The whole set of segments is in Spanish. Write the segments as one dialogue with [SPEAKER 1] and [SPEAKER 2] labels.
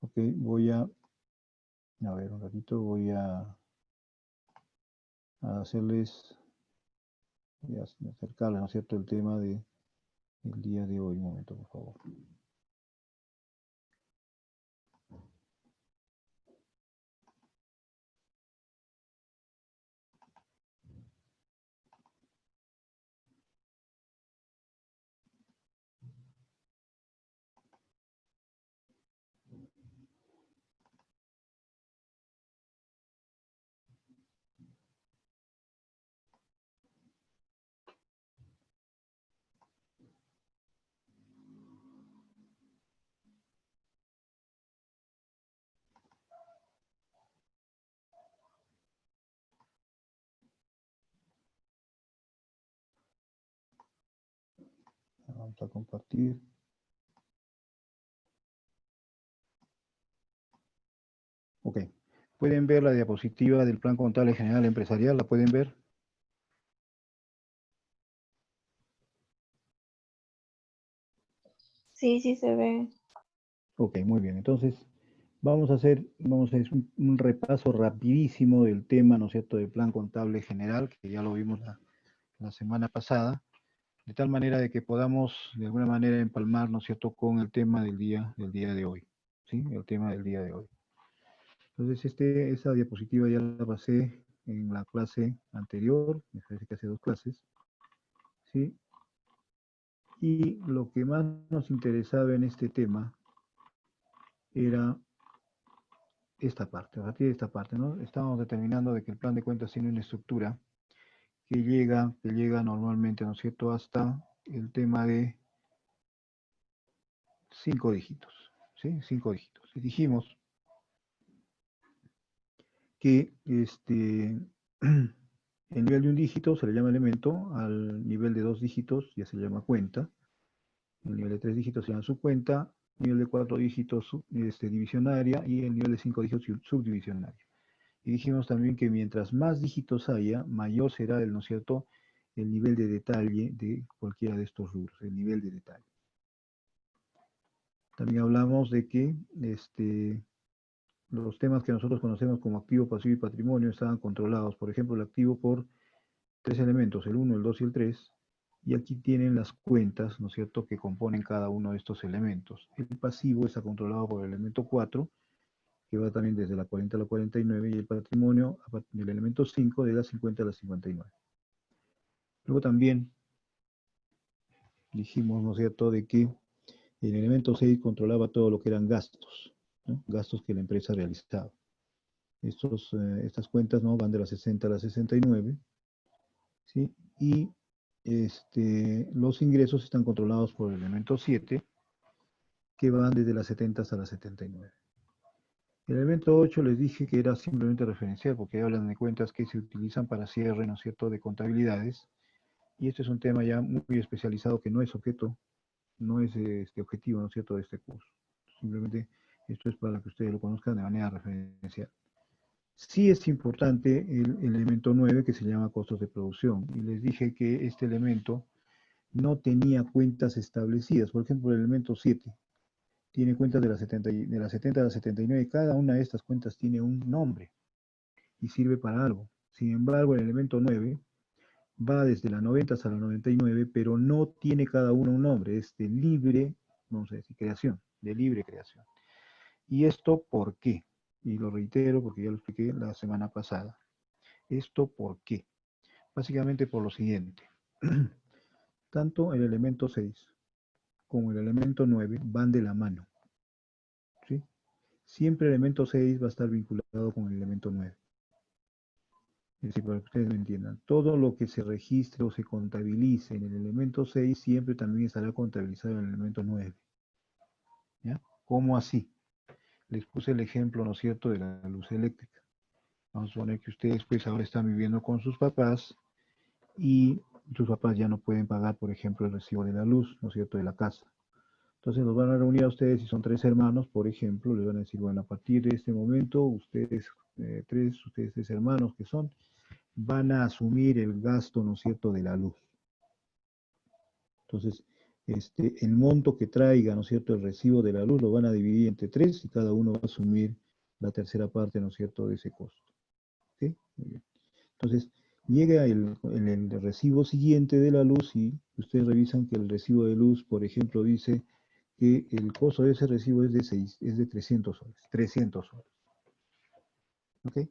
[SPEAKER 1] Ok, voy a ver un ratito, voy a hacerles, voy a acercarles, ¿no es cierto?, el tema del día de hoy. Un momento, por favor. Vamos a compartir. Ok. ¿Pueden ver la diapositiva del Plan Contable General Empresarial? ¿La pueden ver?
[SPEAKER 2] Sí, sí se ve.
[SPEAKER 1] Ok, muy bien. Entonces, vamos a hacer un repaso rapidísimo del tema, ¿no es cierto?, del Plan Contable General, que ya lo vimos la semana pasada, de tal manera de que podamos, de alguna manera, empalmar, ¿no es cierto?, con el tema del día de hoy. ¿Sí? El tema del día de hoy. Entonces, esa diapositiva ya la pasé en la clase anterior, me parece que hace 2 clases, ¿sí? Y lo que más nos interesaba en este tema era esta parte, a partir de esta parte, ¿no? Estábamos determinando de que el plan de cuentas tiene una estructura que llega normalmente, ¿no es cierto?, hasta el tema de 5 dígitos, ¿sí? 5 dígitos. Y dijimos que el nivel de un dígito se le llama elemento, al nivel de 2 dígitos ya se le llama cuenta, el nivel de 3 dígitos se llama subcuenta, nivel de 4 dígitos divisionaria y el nivel de 5 dígitos subdivisionaria. Y dijimos también que mientras más dígitos haya, mayor será ¿no es cierto?, el nivel de detalle de cualquiera de estos rubros, el nivel de detalle. También hablamos de que los temas que nosotros conocemos como activo, pasivo y patrimonio estaban controlados. Por ejemplo, el activo por 3 elementos, el 1, el 2 y el 3. Y aquí tienen las cuentas, ¿no es cierto?, que componen cada uno de estos elementos. El pasivo está controlado por el elemento 4, que va también desde la 40 a la 49, y el patrimonio del elemento 5 de la 50 a la 59. Luego también dijimos, ¿no es cierto?, de que el elemento 6 controlaba todo lo que eran gastos, ¿no?, gastos que la empresa realizaba. Estas cuentas, ¿no?, van de la 60 a la 69, ¿sí? Y los ingresos están controlados por el elemento 7, que van desde las 70 hasta las 79. El elemento 8 les dije que era simplemente referencial, porque hablan de cuentas que se utilizan para cierre, ¿no es cierto?, de contabilidades, y este es un tema ya muy especializado que no es objeto, no es objetivo, ¿no es cierto?, de este curso. Simplemente esto es para que ustedes lo conozcan de manera referencial. Sí es importante el elemento 9, que se llama costos de producción, y les dije que este elemento no tenía cuentas establecidas. Por ejemplo, el elemento 7 tiene cuentas de las 70 a las 79, cada una de estas cuentas tiene un nombre y sirve para algo. Sin embargo, el elemento 9 va desde la 90 hasta la 99, pero no tiene cada uno un nombre, es de libre, vamos a decir, creación, de libre creación. ¿Y esto por qué? Y lo reitero porque ya lo expliqué la semana pasada. ¿Esto por qué? Básicamente por lo siguiente. Tanto el elemento 6 como el elemento 9 van de la mano, ¿sí? Siempre el elemento 6 va a estar vinculado con el elemento 9. Es decir, para que ustedes me entiendan, todo lo que se registre o se contabilice en el elemento 6 siempre también estará contabilizado en el elemento 9. ¿Ya? ¿Cómo así? Les puse el ejemplo, ¿no es cierto?, de la luz eléctrica. Vamos a suponer que ustedes pues ahora están viviendo con sus papás y sus papás ya no pueden pagar, por ejemplo, el recibo de la luz, ¿no es cierto?, de la casa. Entonces los van a reunir a ustedes, si son 3 hermanos, por ejemplo, les van a decir, bueno, a partir de este momento, ustedes 3 hermanos que son, van a asumir el gasto, ¿no es cierto?, de la luz. Entonces, el monto que traiga, ¿no es cierto?, el recibo de la luz, lo van a dividir entre 3 y cada uno va a asumir la tercera parte, ¿no es cierto?, de ese costo. ¿Sí? Muy bien. Entonces, llega el recibo siguiente de la luz y ustedes revisan que el recibo de luz, por ejemplo, dice que el costo de ese recibo es de 300 soles. 300 soles. ¿Ok?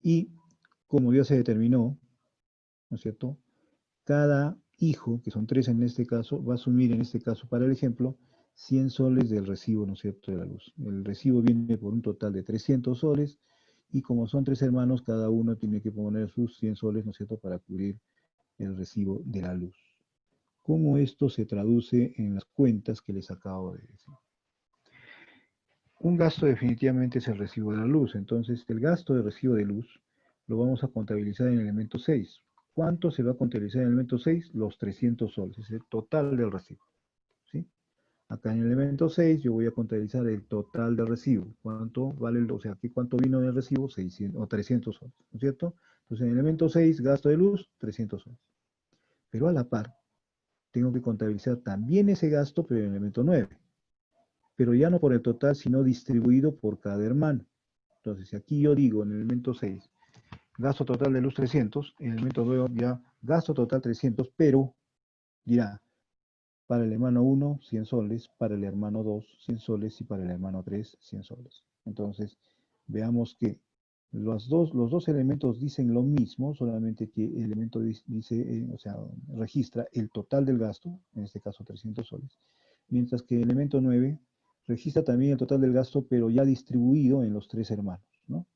[SPEAKER 1] Y como ya se determinó, ¿no es cierto?, cada hijo, que son 3 en este caso, va a asumir en este caso, para el ejemplo, 100 soles del recibo, ¿no es cierto?, de la luz. El recibo viene por un total de 300 soles y como son 3 hermanos, cada uno tiene que poner sus 100 soles, ¿no es cierto?, para cubrir el recibo de la luz. ¿Cómo esto se traduce en las cuentas que les acabo de decir? Un gasto definitivamente es el recibo de la luz, entonces el gasto de recibo de luz lo vamos a contabilizar en el elemento 6. ¿Cuánto se va a contabilizar en el elemento 6? Los 300 soles, es el total del recibo. ¿Sí? Acá en el elemento 6 yo voy a contabilizar el total del recibo. ¿Cuánto vale? O sea, aquí cuánto vino en el recibo? 600 o 300 soles, ¿no es cierto? Entonces en el elemento 6, gasto de luz, 300 soles. Pero a la par, tengo que contabilizar también ese gasto, pero en el elemento 9. Pero ya no por el total, sino distribuido por cada hermano. Entonces, si aquí yo digo en el elemento 6, gasto total de luz 300, en el elemento 9 ya gasto total 300, pero dirá, para el hermano 1, 100 soles, para el hermano 2, 100 soles y para el hermano 3, 100 soles. Entonces, veamos que los dos elementos dicen lo mismo, solamente que el elemento dice, o sea, registra el total del gasto, en este caso 300 soles, mientras que el elemento 9 registra también el total del gasto, pero ya distribuido en los 3 hermanos, ¿no?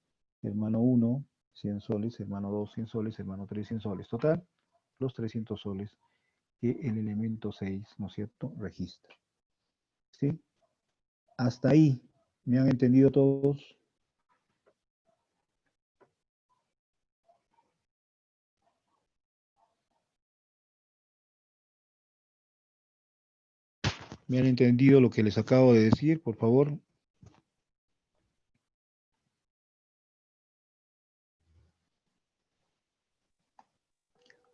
[SPEAKER 1] Hermano 1, 100 soles, hermano 2, 100 soles, hermano 3, 100 soles. Total, los 300 soles que el elemento 6, ¿no es cierto?, registra. ¿Sí? Hasta ahí, ¿me han entendido todos? ¿Me han entendido lo que les acabo de decir, por favor?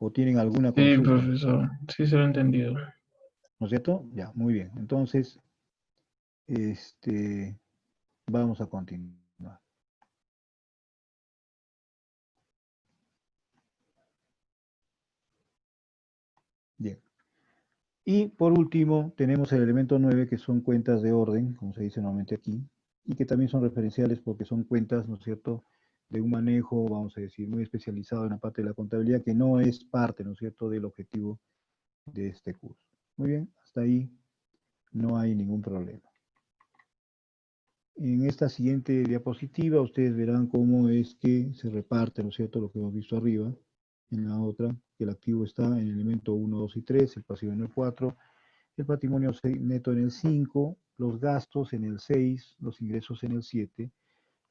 [SPEAKER 1] ¿O tienen alguna
[SPEAKER 2] Sí,
[SPEAKER 1] consulta?
[SPEAKER 2] profesor, sí se lo he entendido.
[SPEAKER 1] ¿No es cierto? Ya, muy bien. Entonces, vamos a continuar. Bien. Y por último, tenemos el elemento 9, que son cuentas de orden, como se dice normalmente aquí, y que también son referenciales porque son cuentas, ¿no es cierto?, de un manejo, vamos a decir, muy especializado en la parte de la contabilidad, que no es parte, ¿no es cierto?, del objetivo de este curso. Muy bien, hasta ahí no hay ningún problema. En esta siguiente diapositiva ustedes verán cómo es que se reparte, ¿no es cierto?, lo que hemos visto arriba. En la otra, que el activo está en el elemento 1, 2 y 3, el pasivo en el 4, el patrimonio neto en el 5, los gastos en el 6, los ingresos en el 7,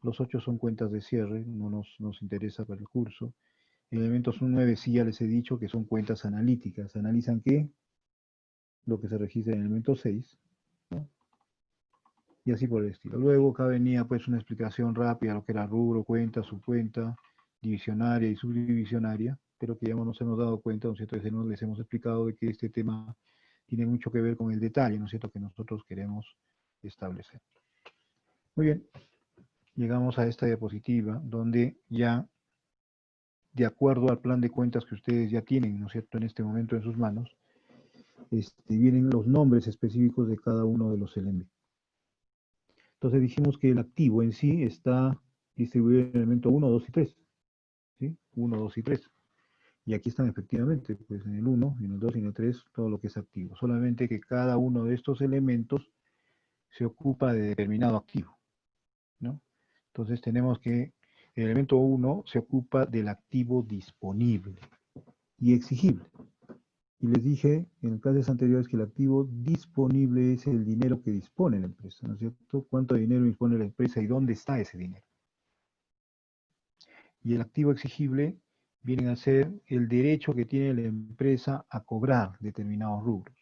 [SPEAKER 1] los 8 son cuentas de cierre, no nos interesa para el curso. El elemento 9 sí ya les he dicho que son cuentas analíticas. ¿Analizan qué? Lo que se registra en el elemento 6, ¿no? Y así por el estilo. Luego acá venía pues una explicación rápida de lo que era rubro, cuenta, subcuenta, divisionaria y subdivisionaria, pero que ya nos hemos dado cuenta, ¿no es cierto? Les hemos explicado de que este tema tiene mucho que ver con el detalle, ¿no es cierto?, que nosotros queremos establecer. Muy bien, llegamos a esta diapositiva donde ya, de acuerdo al plan de cuentas que ustedes ya tienen, ¿no es cierto?, en este momento en sus manos, vienen los nombres específicos de cada uno de los elementos. Entonces dijimos que el activo en sí está distribuido en el elemento 1, 2 y 3. ¿Sí? 1, 2 y 3. Y aquí están efectivamente, pues en el 1, en el 2 y en el 3, todo lo que es activo. Solamente que cada uno de estos elementos se ocupa de determinado activo, ¿no? Entonces tenemos que el elemento 1 se ocupa del activo disponible y exigible. Y les dije en clases anteriores que el activo disponible es el dinero que dispone la empresa, ¿no es cierto? ¿Cuánto dinero dispone la empresa y dónde está ese dinero? Y el activo exigible viene a ser el derecho que tiene la empresa a cobrar determinados rubros.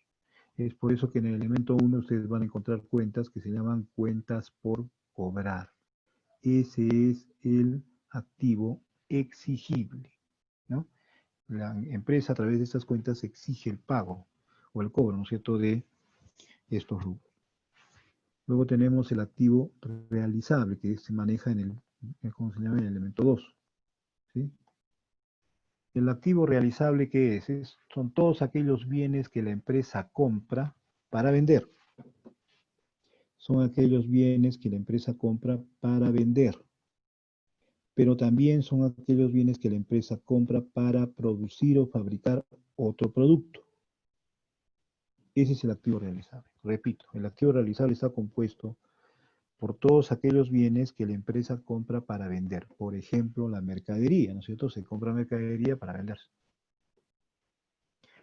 [SPEAKER 1] Es por eso que en el elemento 1 ustedes van a encontrar cuentas que se llaman cuentas por cobrar. Ese es el activo exigible, ¿no? la empresa a través de estas cuentas exige el pago o el cobro, ¿no es cierto?, de estos rubros. Luego tenemos el activo realizable, que se maneja en el, ¿cómo se llama?, en el elemento 2. ¿Sí? El activo realizable, ¿qué es? Son todos aquellos bienes que la empresa compra para vender. Son aquellos bienes que la empresa compra para vender. Pero también son aquellos bienes que la empresa compra para producir o fabricar otro producto. Ese es el activo realizable. Repito, el activo realizable está compuesto por todos aquellos bienes que la empresa compra para vender. Por ejemplo, la mercadería, ¿no es cierto? Se compra mercadería para venderse.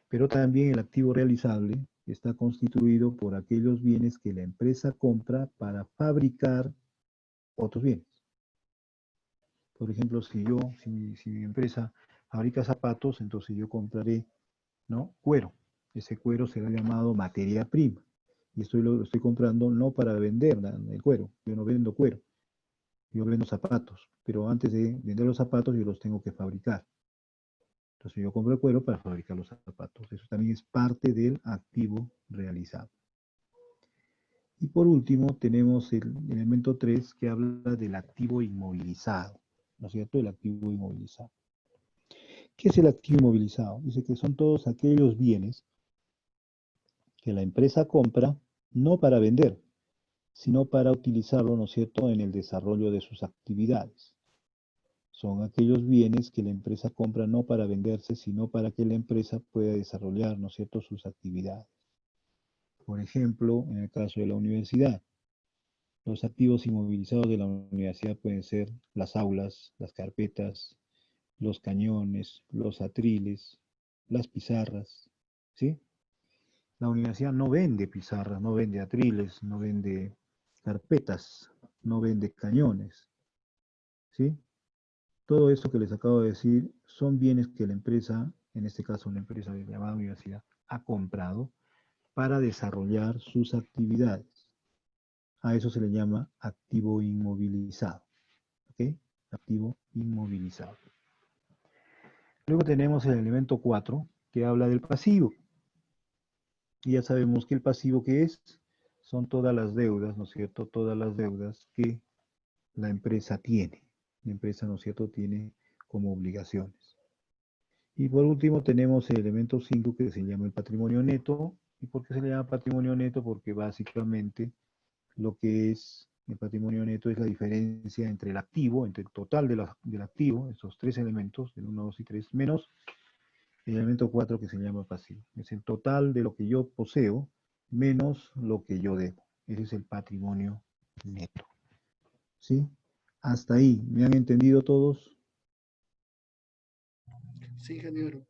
[SPEAKER 1] Pero también el activo realizable está constituido por aquellos bienes que la empresa compra para fabricar otros bienes. Por ejemplo, si mi empresa fabrica zapatos, entonces yo compraré, ¿no?, cuero. Ese cuero será llamado materia prima. Y lo estoy comprando no para vender el cuero. Yo no vendo cuero. Yo vendo zapatos. Pero antes de vender los zapatos, yo los tengo que fabricar. Entonces yo compro el cuero para fabricar los zapatos. Eso también es parte del activo realizable. Y por último tenemos el elemento 3 que habla del activo inmovilizado. ¿No es cierto? El activo inmovilizado. ¿Qué es el activo inmovilizado? Dice que son todos aquellos bienes que la empresa compra no para vender, sino para utilizarlo, ¿no es cierto?, en el desarrollo de sus actividades. Son aquellos bienes que la empresa compra no para venderse, sino para que la empresa pueda desarrollar, ¿no es cierto?, sus actividades. Por ejemplo, en el caso de la universidad, los activos inmovilizados de la universidad pueden ser las aulas, las carpetas, los cañones, los atriles, las pizarras, ¿sí? La universidad no vende pizarras, no vende atriles, no vende carpetas, no vende cañones, ¿sí? Todo esto que les acabo de decir son bienes que la empresa, en este caso una empresa llamada universidad, ha comprado para desarrollar sus actividades. A eso se le llama activo inmovilizado. ¿Ok? Activo inmovilizado. Luego tenemos el elemento 4, que habla del pasivo. Y ya sabemos que el pasivo, ¿qué es? Son todas las deudas, ¿no es cierto? Todas las deudas que la empresa tiene. La empresa, ¿no es cierto?, tiene como obligaciones. Y por último tenemos el elemento 5 que se llama el patrimonio neto. ¿Y por qué se le llama patrimonio neto? Porque básicamente lo que es el patrimonio neto es la diferencia entre el activo, entre el total del activo, esos tres elementos, el 1, 2 y 3, menos el elemento 4 que se llama pasivo. Es el total de lo que yo poseo menos lo que yo debo. Ese es el patrimonio neto. ¿Sí? Hasta ahí. ¿Me han entendido todos?
[SPEAKER 3] Sí, ingeniero.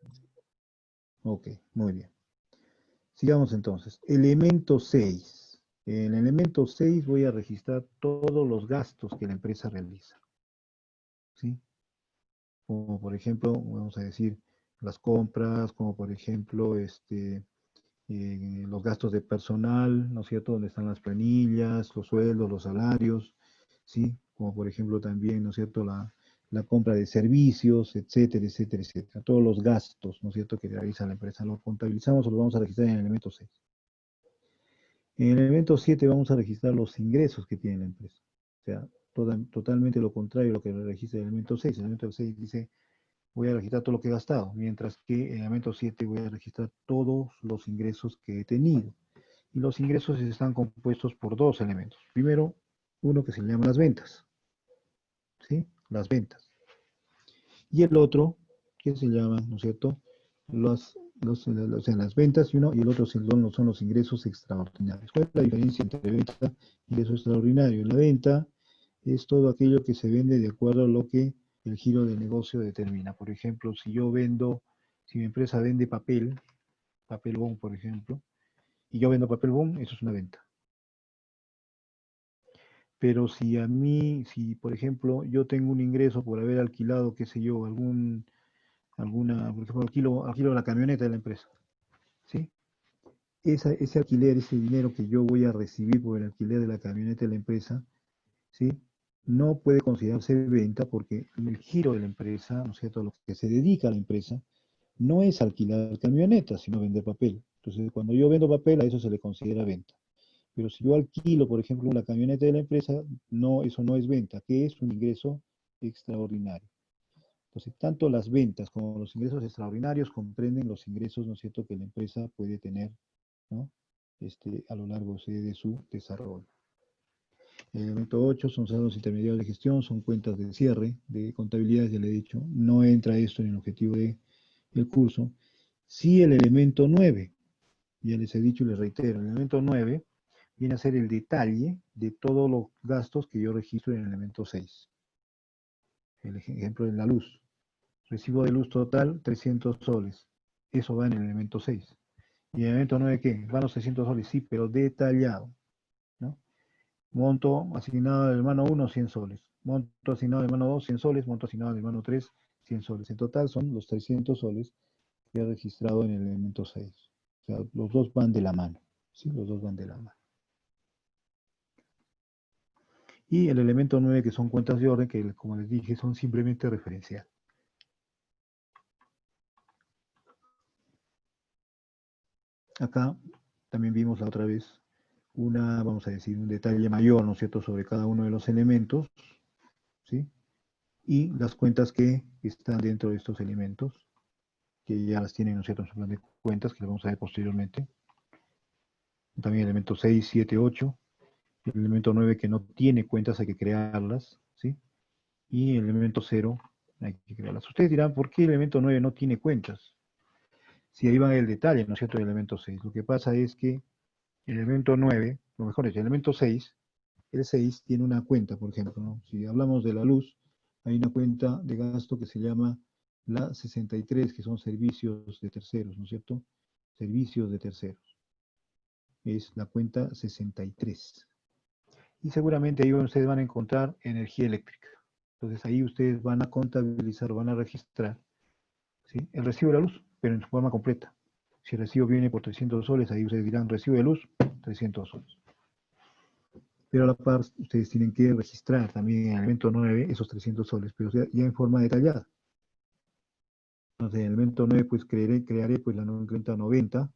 [SPEAKER 1] Ok, muy bien. Sigamos entonces. Elemento 6. En el elemento 6 voy a registrar todos los gastos que la empresa realiza. ¿Sí? Como por ejemplo, vamos a decir, las compras, como por ejemplo, los gastos de personal, ¿no es cierto? Donde están las planillas, los sueldos, los salarios, ¿sí? Como por ejemplo también, ¿no es cierto? La compra de servicios, etcétera, etcétera, etcétera. Todos los gastos, ¿no es cierto?, que realiza la empresa. ¿Lo contabilizamos o lo vamos a registrar en el elemento 6? En el elemento 7 vamos a registrar los ingresos que tiene la empresa. O sea, totalmente lo contrario a lo que registra el elemento 6. El elemento 6 dice, voy a registrar todo lo que he gastado, mientras que en el elemento 7 voy a registrar todos los ingresos que he tenido. Y los ingresos están compuestos por dos elementos. Primero, uno que se llama las ventas, ¿sí? Las ventas. Y el otro, que se llama, ¿no es cierto?, o sea, las ventas y el otro son los ingresos extraordinarios. ¿Cuál es la diferencia entre venta y ingreso extraordinario? La venta es todo aquello que se vende de acuerdo a lo que el giro del negocio determina. Por ejemplo, si mi empresa vende papel bond, por ejemplo, y yo vendo papel bond, eso es una venta. Pero si por ejemplo yo tengo un ingreso por haber alquilado, qué sé yo, por ejemplo, alquilo la camioneta de la empresa, ¿sí? Ese alquiler, ese dinero que yo voy a recibir por el alquiler de la camioneta de la empresa, ¿sí?, no puede considerarse venta porque el giro de la empresa, ¿no es cierto?, lo que se dedica a la empresa, no es alquilar camionetas, sino vender papel. Entonces, cuando yo vendo papel, a eso se le considera venta. Pero si yo alquilo, por ejemplo, la camioneta de la empresa, no, eso no es venta, que es un ingreso extraordinario. Entonces, tanto las ventas como los ingresos extraordinarios comprenden los ingresos, ¿no es cierto?, que la empresa puede tener, ¿no? A lo largo de su desarrollo. El elemento 8 son saldos intermediarios de gestión, son cuentas de cierre, de contabilidad, ya le he dicho. No entra esto en el objetivo del curso. Sí, el elemento 9, ya les he dicho y les reitero, el elemento 9 viene a ser el detalle de todos los gastos que yo registro en el elemento 6. El ejemplo de la luz. Recibo de luz total 300 soles. Eso va en el elemento 6. ¿Y el elemento 9 qué? Van los 300 soles, sí, pero detallado, ¿no? Monto asignado del hermano 1, 100 soles. Monto asignado del hermano 2, 100 soles. Monto asignado del hermano 3, 100 soles. En total son los 300 soles que he registrado en el elemento 6. O sea, los dos van de la mano. ¿Sí? Los dos van de la mano. Y el elemento 9, que son cuentas de orden, que como les dije, son simplemente referencial. Acá también vimos la otra vez vamos a decir, un detalle mayor, ¿no es cierto?, sobre cada uno de los elementos, ¿sí? Y las cuentas que están dentro de estos elementos, que ya las tienen, ¿no es cierto?, en su plan de cuentas, que lo vamos a ver posteriormente. También el elemento 6, 7, 8. El elemento 9 que no tiene cuentas, hay que crearlas, ¿sí? Y el elemento 0, hay que crearlas. Ustedes dirán, ¿por qué el elemento 9 no tiene cuentas? Si ahí va el detalle, ¿no es cierto?, del elemento 6. Lo que pasa es que el elemento 9, lo mejor es el elemento 6, el 6 tiene una cuenta, por ejemplo, ¿no? Si hablamos de la luz, hay una cuenta de gasto que se llama la 63, que son servicios de terceros, ¿no es cierto? Servicios de terceros. Es la cuenta 63. Y seguramente ahí ustedes van a encontrar energía eléctrica. Entonces ahí ustedes van a contabilizar, van a registrar, ¿sí?, el recibo de la luz, pero en su forma completa. Si el recibo viene por 300 soles, ahí ustedes dirán recibo de luz, 300 soles. Pero a la par, ustedes tienen que registrar también en el elemento 9 esos 300 soles, pero ya en forma detallada. Entonces, en el elemento 9, pues crearé pues, la cuenta 90,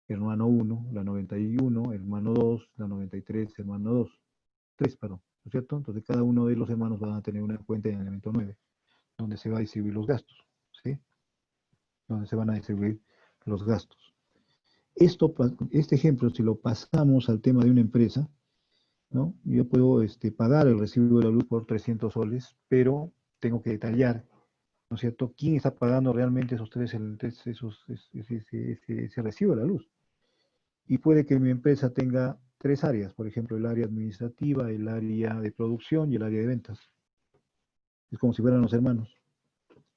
[SPEAKER 1] hermano 1, la 91, hermano 2, la 93, hermano 2. 3, perdón, ¿no es cierto? Entonces, cada uno de los hermanos van a tener una cuenta en el elemento 9, donde se va a distribuir los gastos, ¿sí? Donde se van a distribuir los gastos. Este ejemplo, si lo pasamos al tema de una empresa, ¿no? Yo puedo pagar el recibo de la luz por 300 soles, pero tengo que detallar, ¿no es cierto?, quién está pagando realmente ese recibo de la luz. Y puede que mi empresa tenga tres áreas, por ejemplo, el área administrativa, el área de producción y el área de ventas. Es como si fueran los hermanos.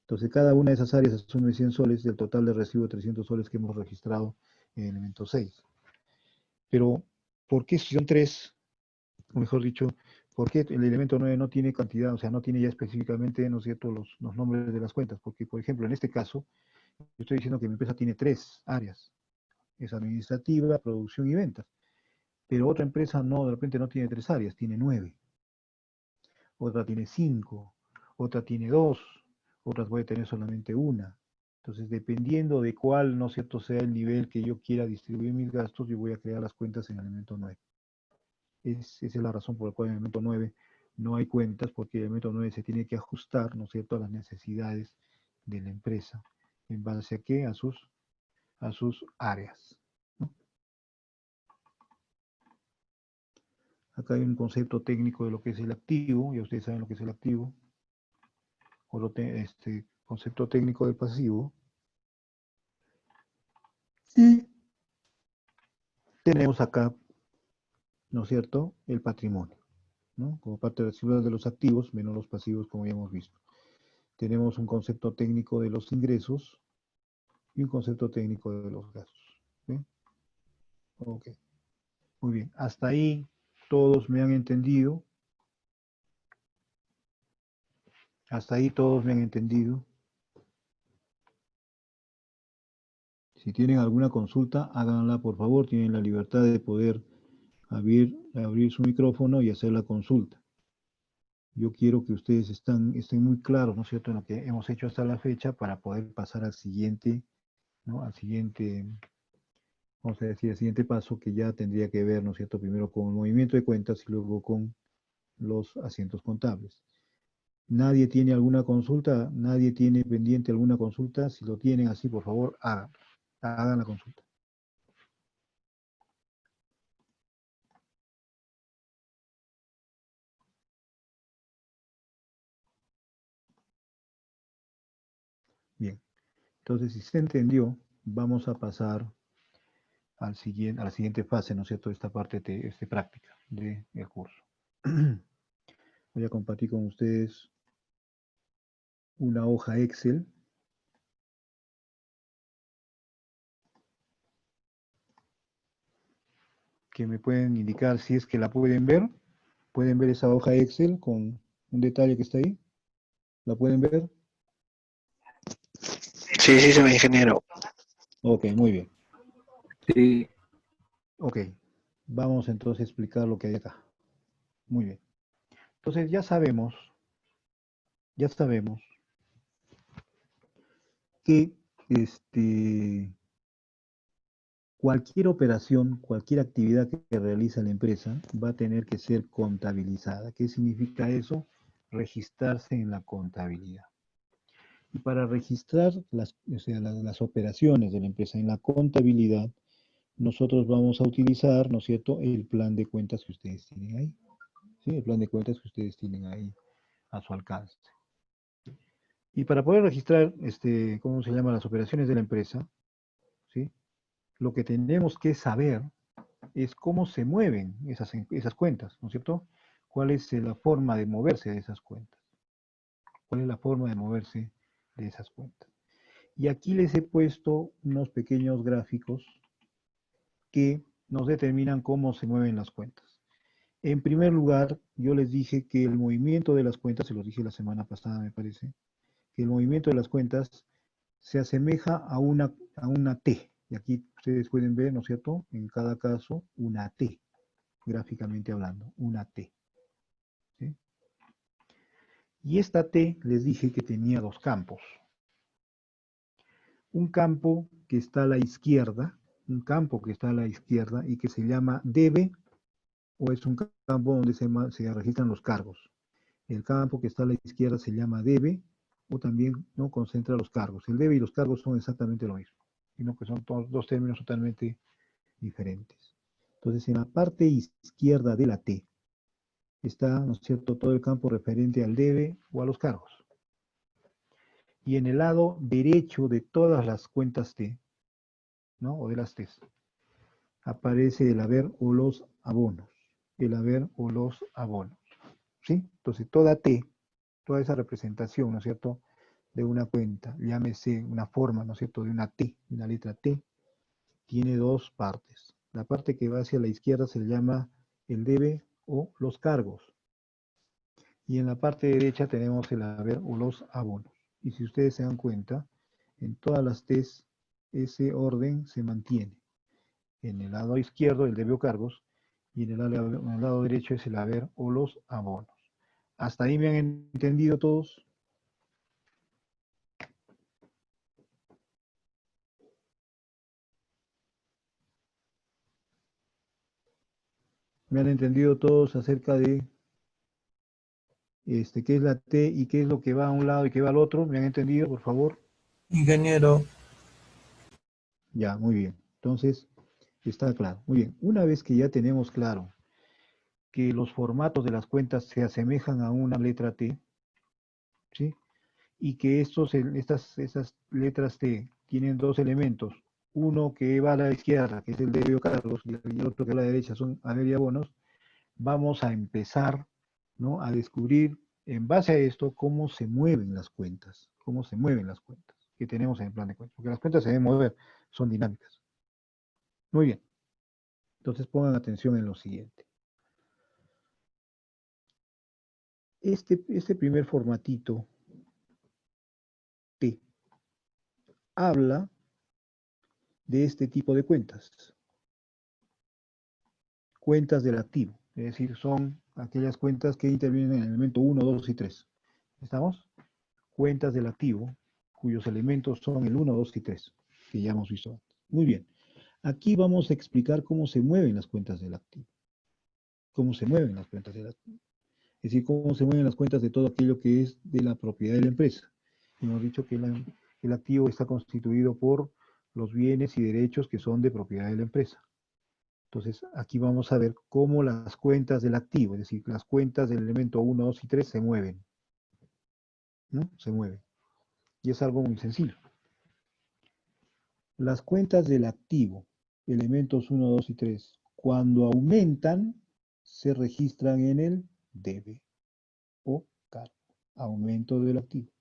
[SPEAKER 1] Entonces, cada una de esas áreas asume 100 soles del total de recibo de 300 soles que hemos registrado en el elemento 6. Pero, ¿por qué si son tres? O mejor dicho, ¿por qué el elemento 9 no tiene cantidad, o sea, no tiene ya específicamente, ¿no es cierto?, los nombres de las cuentas? Porque, por ejemplo, en este caso, yo estoy diciendo que mi empresa tiene tres áreas, es administrativa, producción y ventas, pero otra empresa no, de repente no tiene tres áreas, tiene 9, otra tiene 5, otra tiene 2, otras puede tener solamente una. Entonces, dependiendo de cuál, ¿no es cierto?, sea el nivel que yo quiera distribuir mis gastos, yo voy a crear las cuentas en el elemento 9. Esa es la razón por la cual en el elemento 9 no hay cuentas, porque el elemento 9 se tiene que ajustar, ¿no es cierto?, a las necesidades de la empresa. ¿En base a qué? A sus áreas, ¿no? Acá hay un concepto técnico de lo que es el activo, ya ustedes saben lo que es el activo, o concepto técnico del pasivo. Y tenemos acá, ¿no es cierto?, el patrimonio, ¿no?, como parte de los activos, menos los pasivos, como ya hemos visto. Tenemos un concepto técnico de los ingresos y un concepto técnico de los gastos. ¿Sí? Ok, muy bien. Hasta ahí todos me han entendido. Hasta ahí todos me han entendido. Si tienen alguna consulta, háganla por favor. Tienen la libertad de poder abrir su micrófono y hacer la consulta. yo quiero que ustedes estén muy claros, ¿no es cierto?, en lo que hemos hecho hasta la fecha para poder pasar al siguiente, ¿no?, al siguiente, vamos a decir, al siguiente paso que ya tendría que ver, ¿no es cierto?, primero con el movimiento de cuentas y luego con los asientos contables. ¿Nadie tiene alguna consulta? ¿Nadie tiene pendiente alguna consulta? Si lo tienen así, por favor, hagan la consulta. Bien, entonces si se entendió, vamos a pasar a la siguiente fase, ¿no es cierto?, esta parte de práctica del curso. Voy a compartir con ustedes una hoja Excel. Que me pueden indicar si es que la pueden ver. ¿Pueden ver esa hoja Excel con un detalle que está ahí? ¿La pueden ver?
[SPEAKER 3] Sí, sí, señor ingeniero.
[SPEAKER 1] Ok, muy bien.
[SPEAKER 3] Sí.
[SPEAKER 1] Ok, vamos entonces a explicar lo que hay acá. Muy bien. Entonces ya sabemos que cualquier operación, cualquier actividad que realiza la empresa va a tener que ser contabilizada. ¿Qué significa eso? Registrarse en la contabilidad. Y para registrar las operaciones de la empresa en la contabilidad, nosotros vamos a utilizar, ¿no es cierto?, el plan de cuentas que ustedes tienen ahí. ¿Sí? El plan de cuentas que ustedes tienen ahí a su alcance. Y para poder registrar, ¿cómo se llama?, las operaciones de la empresa, ¿sí?, lo que tenemos que saber es cómo se mueven esas cuentas, ¿no es cierto? ¿Cuál es la forma de moverse de esas cuentas? ¿Cuál es la forma de moverse de esas cuentas? Y aquí les he puesto unos pequeños gráficos que nos determinan cómo se mueven las cuentas. En primer lugar, yo les dije que el movimiento de las cuentas, se los dije la semana pasada me parece, que el movimiento de las cuentas se asemeja a una T. Y aquí ustedes pueden ver, ¿no es cierto?, en cada caso una T, gráficamente hablando, una T. ¿Sí? Y esta T les dije que tenía dos campos. Un campo que está a la izquierda, y que se llama debe, o es un campo donde se registran los cargos. El campo que está a la izquierda se llama debe, o también no concentra los cargos. El debe y los cargos son exactamente lo mismo, sino que son dos términos totalmente diferentes. Entonces, en la parte izquierda de la T está, ¿no es cierto?, todo el campo referente al debe o a los cargos. Y en el lado derecho de todas las cuentas T, ¿no?, o de las T's, aparece el haber o los abonos. El haber o los abonos. ¿Sí? Entonces, toda T, toda esa representación, ¿no es cierto?, de una cuenta, llámese una forma, ¿no es cierto?, de una T, una letra T, tiene dos partes. La parte que va hacia la izquierda se le llama el debe o los cargos. Y en la parte derecha tenemos el haber o los abonos. Y si ustedes se dan cuenta, en todas las T's ese orden se mantiene. En el lado izquierdo el debe o cargos, y en el lado derecho es el haber o los abonos. ¿Hasta ahí me han entendido todos? ¿Me han entendido todos acerca de qué es la T y qué es lo que va a un lado y qué va al otro? ¿Me han entendido, por favor?
[SPEAKER 2] Ingeniero,
[SPEAKER 1] Ya, muy bien. Entonces, está claro. Muy bien. Una vez que ya tenemos claro que los formatos de las cuentas se asemejan a una letra T, ¿sí?, y que estas letras T tienen dos elementos, uno que va a la izquierda, que es el debe o cargos, y el otro que a la derecha son haber y abonos, vamos a empezar, ¿no?, a descubrir en base a esto cómo se mueven las cuentas, que tenemos en el plan de cuentas, porque las cuentas se deben mover, son dinámicas. Muy bien, entonces pongan atención en lo siguiente. Este primer formatito T habla de este tipo de cuentas. Cuentas del activo, es decir, son aquellas cuentas que intervienen en el elemento 1, 2 y 3. ¿Estamos? Cuentas del activo, cuyos elementos son el 1, 2 y 3, que ya hemos visto antes. Muy bien. Aquí vamos a explicar cómo se mueven las cuentas del activo. Cómo se mueven las cuentas del activo. Es decir, cómo se mueven las cuentas de todo aquello que es de la propiedad de la empresa. Hemos dicho que el activo está constituido por los bienes y derechos que son de propiedad de la empresa. Entonces, aquí vamos a ver cómo las cuentas del activo, es decir, las cuentas del elemento 1, 2 y 3 se mueven. ¿No? Se mueven. Y es algo muy sencillo. Las cuentas del activo, elementos 1, 2 y 3, cuando aumentan, se registran en el debe o cargo. Aumento del activo.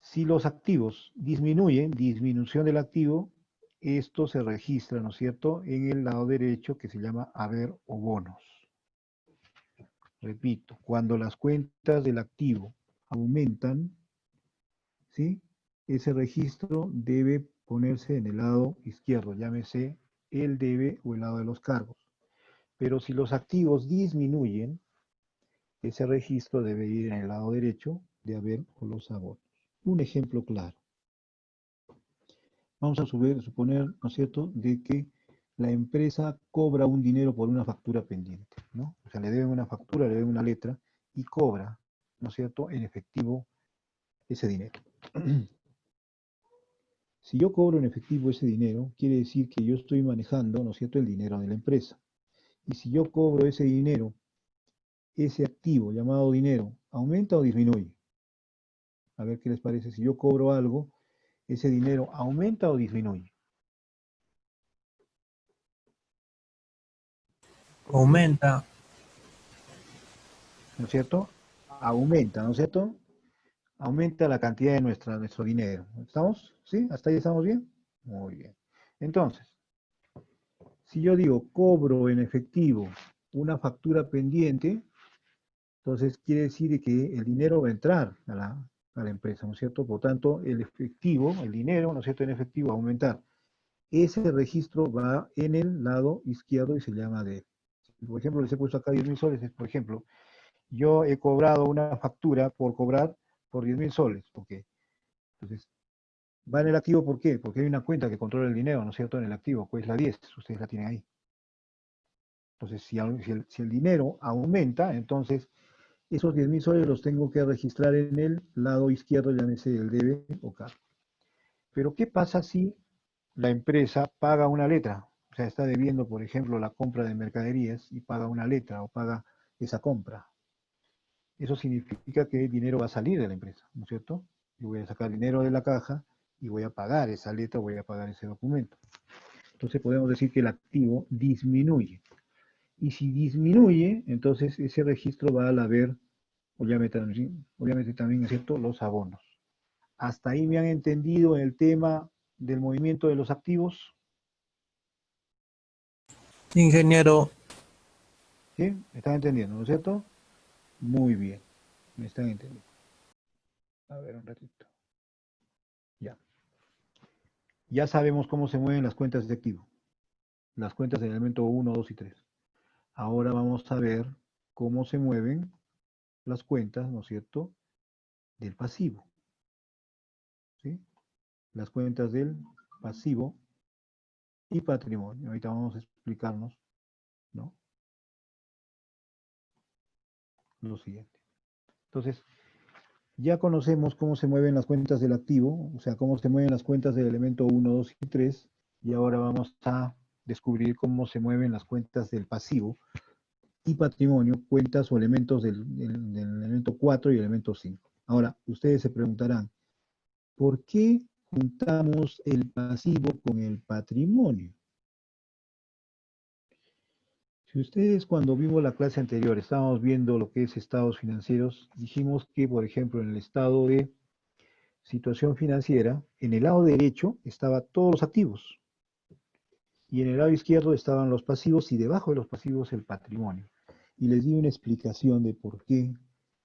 [SPEAKER 1] Si los activos disminuyen, disminución del activo, esto se registra, ¿no es cierto?, en el lado derecho que se llama haber o bonos. Repito, cuando las cuentas del activo aumentan, ¿sí?, ese registro debe ponerse en el lado izquierdo, llámese el debe o el lado de los cargos. Pero si los activos disminuyen, ese registro debe ir en el lado derecho de haber o los abonos. Un ejemplo claro. Vamos a suponer, ¿no es cierto?, de que la empresa cobra un dinero por una factura pendiente, ¿no? O sea, le deben una factura, le deben una letra y cobra, ¿no es cierto?, en efectivo ese dinero. Si yo cobro en efectivo ese dinero, quiere decir que yo estoy manejando, ¿no es cierto?, el dinero de la empresa. Y si yo cobro ese dinero, ese activo llamado dinero, ¿aumenta o disminuye? A ver qué les parece. Si yo cobro algo, ese dinero, ¿aumenta o disminuye?
[SPEAKER 4] Aumenta.
[SPEAKER 1] ¿No es cierto? Aumenta, ¿no es cierto? Aumenta la cantidad de nuestro dinero. ¿Estamos? ¿Sí? ¿Hasta ahí estamos bien? Muy bien. Entonces, si yo digo cobro en efectivo una factura pendiente, entonces quiere decir que el dinero va a entrar a la empresa, ¿no es cierto? Por tanto, el efectivo, el dinero, ¿no es cierto?, en efectivo va a aumentar. Ese registro va en el lado izquierdo y se llama de. Por ejemplo, les he puesto acá 10.000 soles. Por ejemplo, yo he cobrado una factura por cobrar por 10.000 soles. ¿Ok? Entonces, va en el activo, ¿por qué? Porque hay una cuenta que controla el dinero, ¿no es cierto?, en el activo, pues la 10, ustedes la tienen ahí. Entonces, si el dinero aumenta, entonces esos 10.000 soles los tengo que registrar en el lado izquierdo, llámese el debe o cargo. Pero, ¿qué pasa si la empresa paga una letra? O sea, está debiendo, por ejemplo, la compra de mercaderías y paga una letra o paga esa compra. Eso significa que el dinero va a salir de la empresa, ¿no es cierto? Yo voy a sacar dinero de la caja y voy a pagar esa letra, voy a pagar ese documento. Entonces podemos decir que el activo disminuye. Y si disminuye, entonces ese registro va al haber, obviamente también, ¿es cierto?, los abonos. ¿Hasta ahí me han entendido el tema del movimiento de los activos?
[SPEAKER 4] Ingeniero,
[SPEAKER 1] ¿Sí? ¿Me están entendiendo, no es cierto? Muy bien, me están entendiendo. A ver, un ratito. Ya. Ya sabemos cómo se mueven las cuentas de activo. Las cuentas del elemento 1, 2 y 3. Ahora vamos a ver cómo se mueven las cuentas, ¿no es cierto?, del pasivo. ¿Sí? Las cuentas del pasivo y patrimonio. Ahorita vamos a explicarnos, ¿no?, lo siguiente. Entonces, ya conocemos cómo se mueven las cuentas del activo, o sea, cómo se mueven las cuentas del elemento 1, 2 y 3, y ahora vamos a descubrir cómo se mueven las cuentas del pasivo y patrimonio, cuentas o elementos del elemento 4 y el elemento 5. Ahora, ustedes se preguntarán, ¿por qué juntamos el pasivo con el patrimonio? Si ustedes cuando vimos la clase anterior estábamos viendo lo que es estados financieros, dijimos que, por ejemplo, en el estado de situación financiera, en el lado derecho estaban todos los activos y en el lado izquierdo estaban los pasivos y debajo de los pasivos el patrimonio. Y les di una explicación de por qué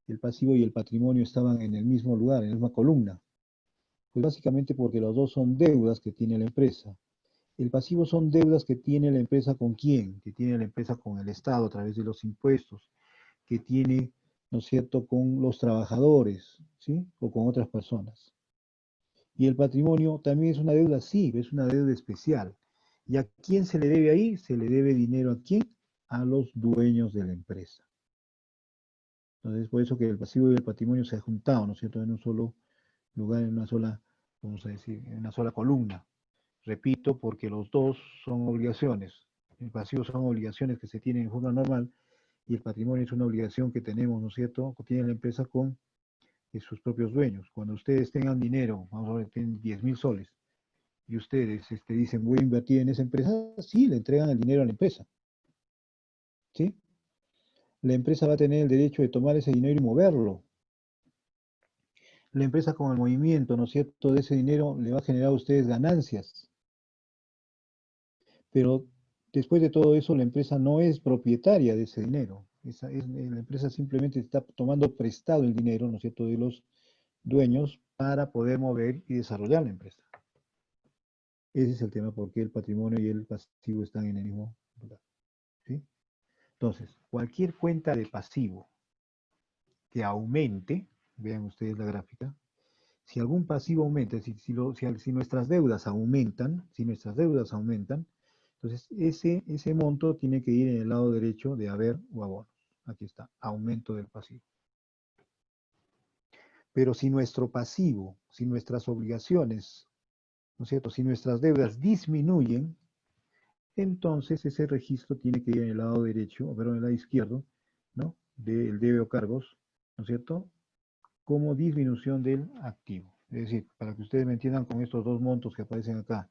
[SPEAKER 1] el pasivo y el patrimonio estaban en el mismo lugar, en la misma columna. Pues básicamente porque los dos son deudas que tiene la empresa. El pasivo son deudas que tiene la empresa con quién, que tiene la empresa con el Estado a través de los impuestos, que tiene, ¿no es cierto?, con los trabajadores, ¿sí? O con otras personas. Y el patrimonio también es una deuda, sí, es una deuda especial. ¿Y a quién se le debe ahí? Se le debe dinero a quién? A los dueños de la empresa. Entonces, por eso que el pasivo y el patrimonio se han juntado, ¿no es cierto?, en un solo lugar, en una sola, vamos a decir, en una sola columna. Repito, porque los dos son obligaciones. El pasivo son obligaciones que se tienen en forma normal y el patrimonio es una obligación que tenemos, ¿no es cierto?, que tiene la empresa con sus propios dueños. Cuando ustedes tengan dinero, vamos a ver, tienen 10.000 soles, y ustedes dicen, voy a invertir en esa empresa, sí, le entregan el dinero a la empresa. ¿Sí? La empresa va a tener el derecho de tomar ese dinero y moverlo. La empresa con el movimiento, ¿no es cierto?, de ese dinero le va a generar a ustedes ganancias. Pero después de todo eso, la empresa no es propietaria de ese dinero. La empresa simplemente está tomando prestado el dinero, ¿no es cierto?, de los dueños para poder mover y desarrollar la empresa. Ese es el tema, porque el patrimonio y el pasivo están en el mismo lugar. ¿Sí? Entonces, cualquier cuenta de pasivo que aumente, vean ustedes la gráfica, si algún pasivo aumenta, si nuestras deudas aumentan, entonces ese monto tiene que ir en el lado derecho de haber o abonos. Aquí está, aumento del pasivo. Pero si nuestro pasivo, si nuestras obligaciones, ¿no es cierto?, si nuestras deudas disminuyen, entonces ese registro tiene que ir en el lado derecho, o perdón, en el lado izquierdo, ¿no?, del debe o cargos, ¿no es cierto?, como disminución del activo. Es decir, para que ustedes me entiendan con estos dos montos que aparecen acá,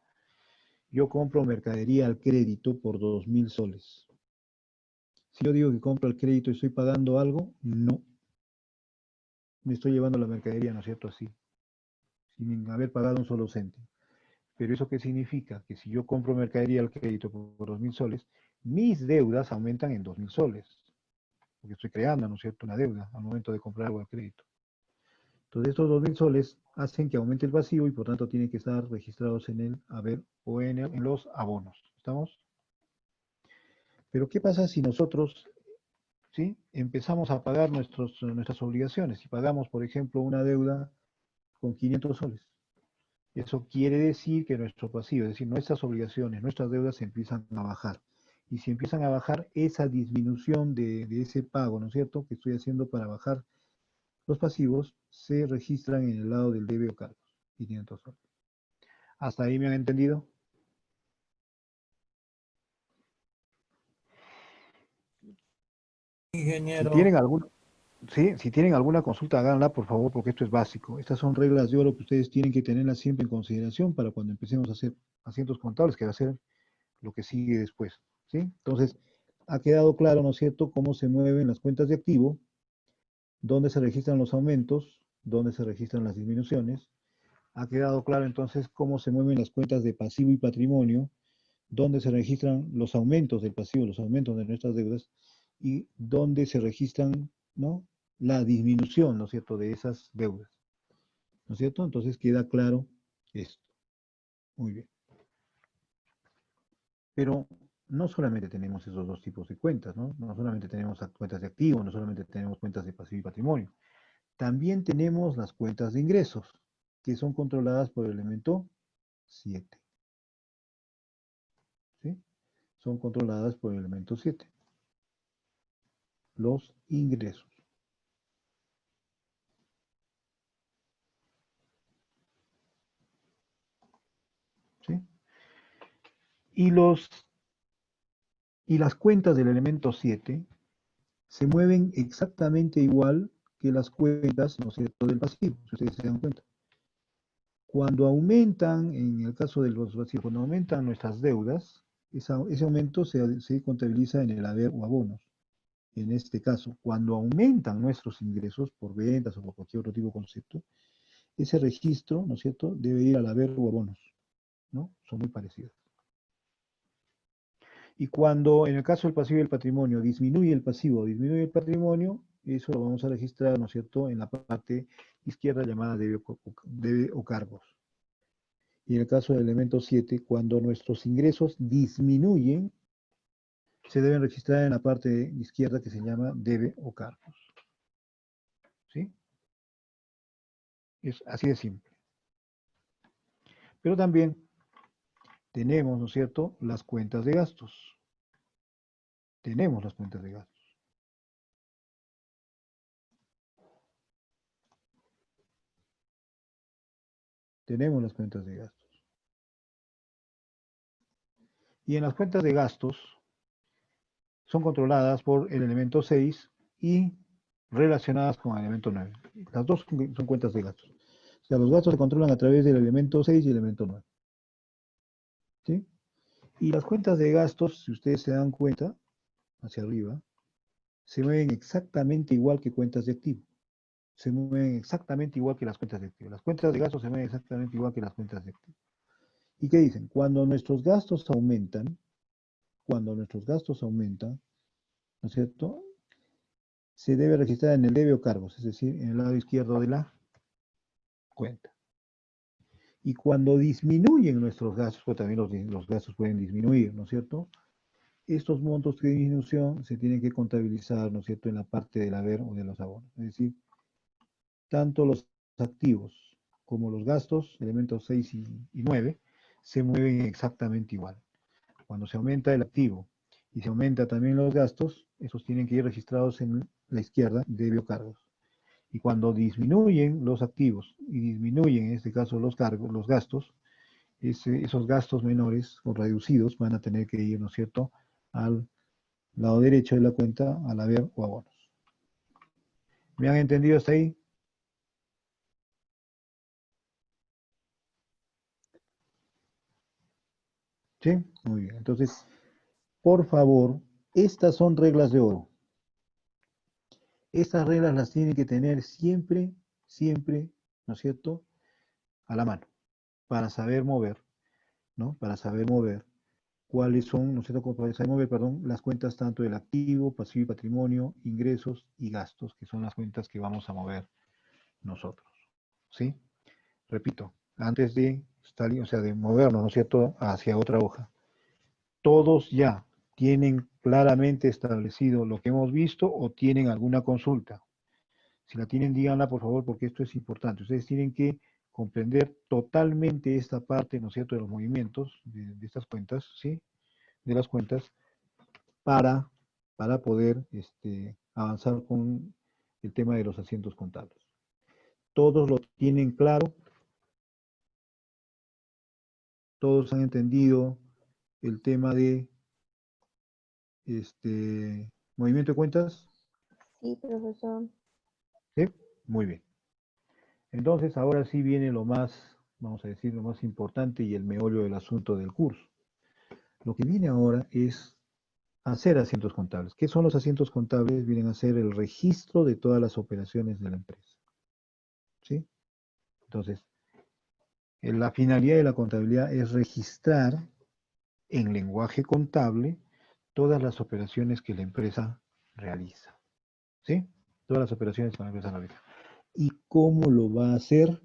[SPEAKER 1] yo compro mercadería al crédito por 2.000 soles. Si yo digo que compro al crédito y estoy pagando algo, no. Me estoy llevando la mercadería, ¿no es cierto?, así, sin haber pagado un solo céntimo. Pero ¿eso qué significa? Que si yo compro mercadería al crédito por 2.000 soles, mis deudas aumentan en 2.000 soles. Porque estoy creando, ¿no es cierto?, una deuda al momento de comprar algo al crédito. Entonces estos 2.000 soles hacen que aumente el pasivo y por tanto tienen que estar registrados en el haber o en los abonos. ¿Estamos? Pero ¿qué pasa si nosotros, ¿sí?, empezamos a pagar nuestras obligaciones y pagamos, por ejemplo, una deuda con 500 soles? Eso quiere decir que nuestro pasivo, es decir, nuestras obligaciones, nuestras deudas empiezan a bajar. Y si empiezan a bajar, esa disminución de ese pago, ¿no es cierto?, que estoy haciendo para bajar los pasivos, se registran en el lado del debe o cargos, 500 soles. ¿Hasta ahí me han entendido? Si
[SPEAKER 4] ingeniero.
[SPEAKER 1] tienen algún, sí, si tienen alguna consulta, háganla por favor, porque esto es básico. Estas son reglas de oro que ustedes tienen que tenerlas siempre en consideración para cuando empecemos a hacer asientos contables, que va a ser lo que sigue después. ¿Sí? Entonces, ha quedado claro, ¿no es cierto?, cómo se mueven las cuentas de activo, dónde se registran los aumentos, dónde se registran las disminuciones. Ha quedado claro entonces cómo se mueven las cuentas de pasivo y patrimonio, dónde se registran los aumentos del pasivo, los aumentos de nuestras deudas, y dónde se registran, ¿no?, la disminución, ¿no es cierto?, de esas deudas. ¿No es cierto? Entonces queda claro esto. Muy bien. Pero no solamente tenemos esos dos tipos de cuentas, ¿no? No solamente tenemos cuentas de activo, no solamente tenemos cuentas de pasivo y patrimonio. También tenemos las cuentas de ingresos, que son controladas por el elemento 7. ¿Sí? Son controladas por el elemento 7. Los ingresos. ¿Sí? Y las cuentas del elemento 7 se mueven exactamente igual que las cuentas, ¿no es cierto?, del pasivo, si ustedes se dan cuenta. Cuando aumentan, en el caso de los pasivos, cuando aumentan nuestras deudas, ese aumento se contabiliza en el haber o abonos. En este caso, cuando aumentan nuestros ingresos por ventas o por cualquier otro tipo de concepto, ese registro, ¿no es cierto?, debe ir al haber o abonos, ¿no? Son muy parecidos. Y cuando, en el caso del pasivo y el patrimonio, disminuye el pasivo, disminuye el patrimonio, eso lo vamos a registrar, ¿no es cierto?, en la parte izquierda llamada debe o cargos. Y en el caso del elemento 7, cuando nuestros ingresos disminuyen, se deben registrar en la parte izquierda que se llama debe o cargos. ¿Sí? Es así de simple. Pero también tenemos, ¿no es cierto?, las cuentas de gastos. Tenemos las cuentas de gastos. Tenemos las cuentas de gastos. Y en las cuentas de gastos son controladas por el elemento 6 y relacionadas con el elemento 9. Las dos son cuentas de gastos. O sea, los gastos se controlan a través del elemento 6 y el elemento 9. ¿Sí? Y las cuentas de gastos, si ustedes se dan cuenta, hacia arriba, se mueven exactamente igual que cuentas de activo. Se mueven exactamente igual que las cuentas de activo. Las cuentas de gastos se mueven exactamente igual que las cuentas de activo. ¿Y qué dicen? Cuando nuestros gastos aumentan, ¿no es cierto?, se debe registrar en el debe o cargos, es decir, en el lado izquierdo de la cuenta. Y cuando disminuyen nuestros gastos, pues también los gastos pueden disminuir, ¿no es cierto? Estos montos de disminución se tienen que contabilizar, ¿no es cierto?, en la parte del haber o de los abonos. Es decir, tanto los activos como los gastos, elementos 6 y 9, se mueven exactamente igual. Cuando se aumenta el activo y se aumenta también los gastos, esos tienen que ir registrados en la izquierda, debe o cargos. Y cuando disminuyen los activos y disminuyen, en este caso, los gastos, esos gastos menores o reducidos van a tener que ir, ¿no es cierto?, al lado derecho de la cuenta, al haber o abonos. ¿Me han entendido hasta ahí? ¿Sí? Muy bien. Entonces, por favor, estas son reglas de oro. Estas reglas las tienen que tener siempre, siempre, ¿no es cierto?, a la mano, para saber mover, ¿no? Para saber mover cuáles son, ¿no es cierto?, para saber mover, perdón, las cuentas tanto del activo, pasivo y patrimonio, ingresos y gastos, que son las cuentas que vamos a mover nosotros, ¿sí? Repito, antes de salir, o sea, de movernos, ¿no es cierto?, hacia otra hoja, todos ya tienen claramente establecido lo que hemos visto o tienen alguna consulta. Si la tienen, díganla por favor, porque esto es importante. Ustedes tienen que comprender totalmente esta parte, ¿no es cierto?, de los movimientos de estas cuentas, ¿sí?, de las cuentas, para poder avanzar con el tema de los asientos contables. Todos lo tienen claro, todos han entendido el tema de movimiento de cuentas.
[SPEAKER 5] Sí, profesor.
[SPEAKER 1] ¿Sí? Muy bien. Entonces, ahora sí viene lo más, vamos a decir, lo más importante y el meollo del asunto del curso. Lo que viene ahora es hacer asientos contables. ¿Qué son los asientos contables? Vienen a ser el registro de todas las operaciones de la empresa. ¿Sí? Entonces, la finalidad de la contabilidad es registrar en lenguaje contable todas las operaciones que la empresa realiza. ¿Sí? Todas las operaciones que la empresa realiza. ¿Y cómo lo va a hacer?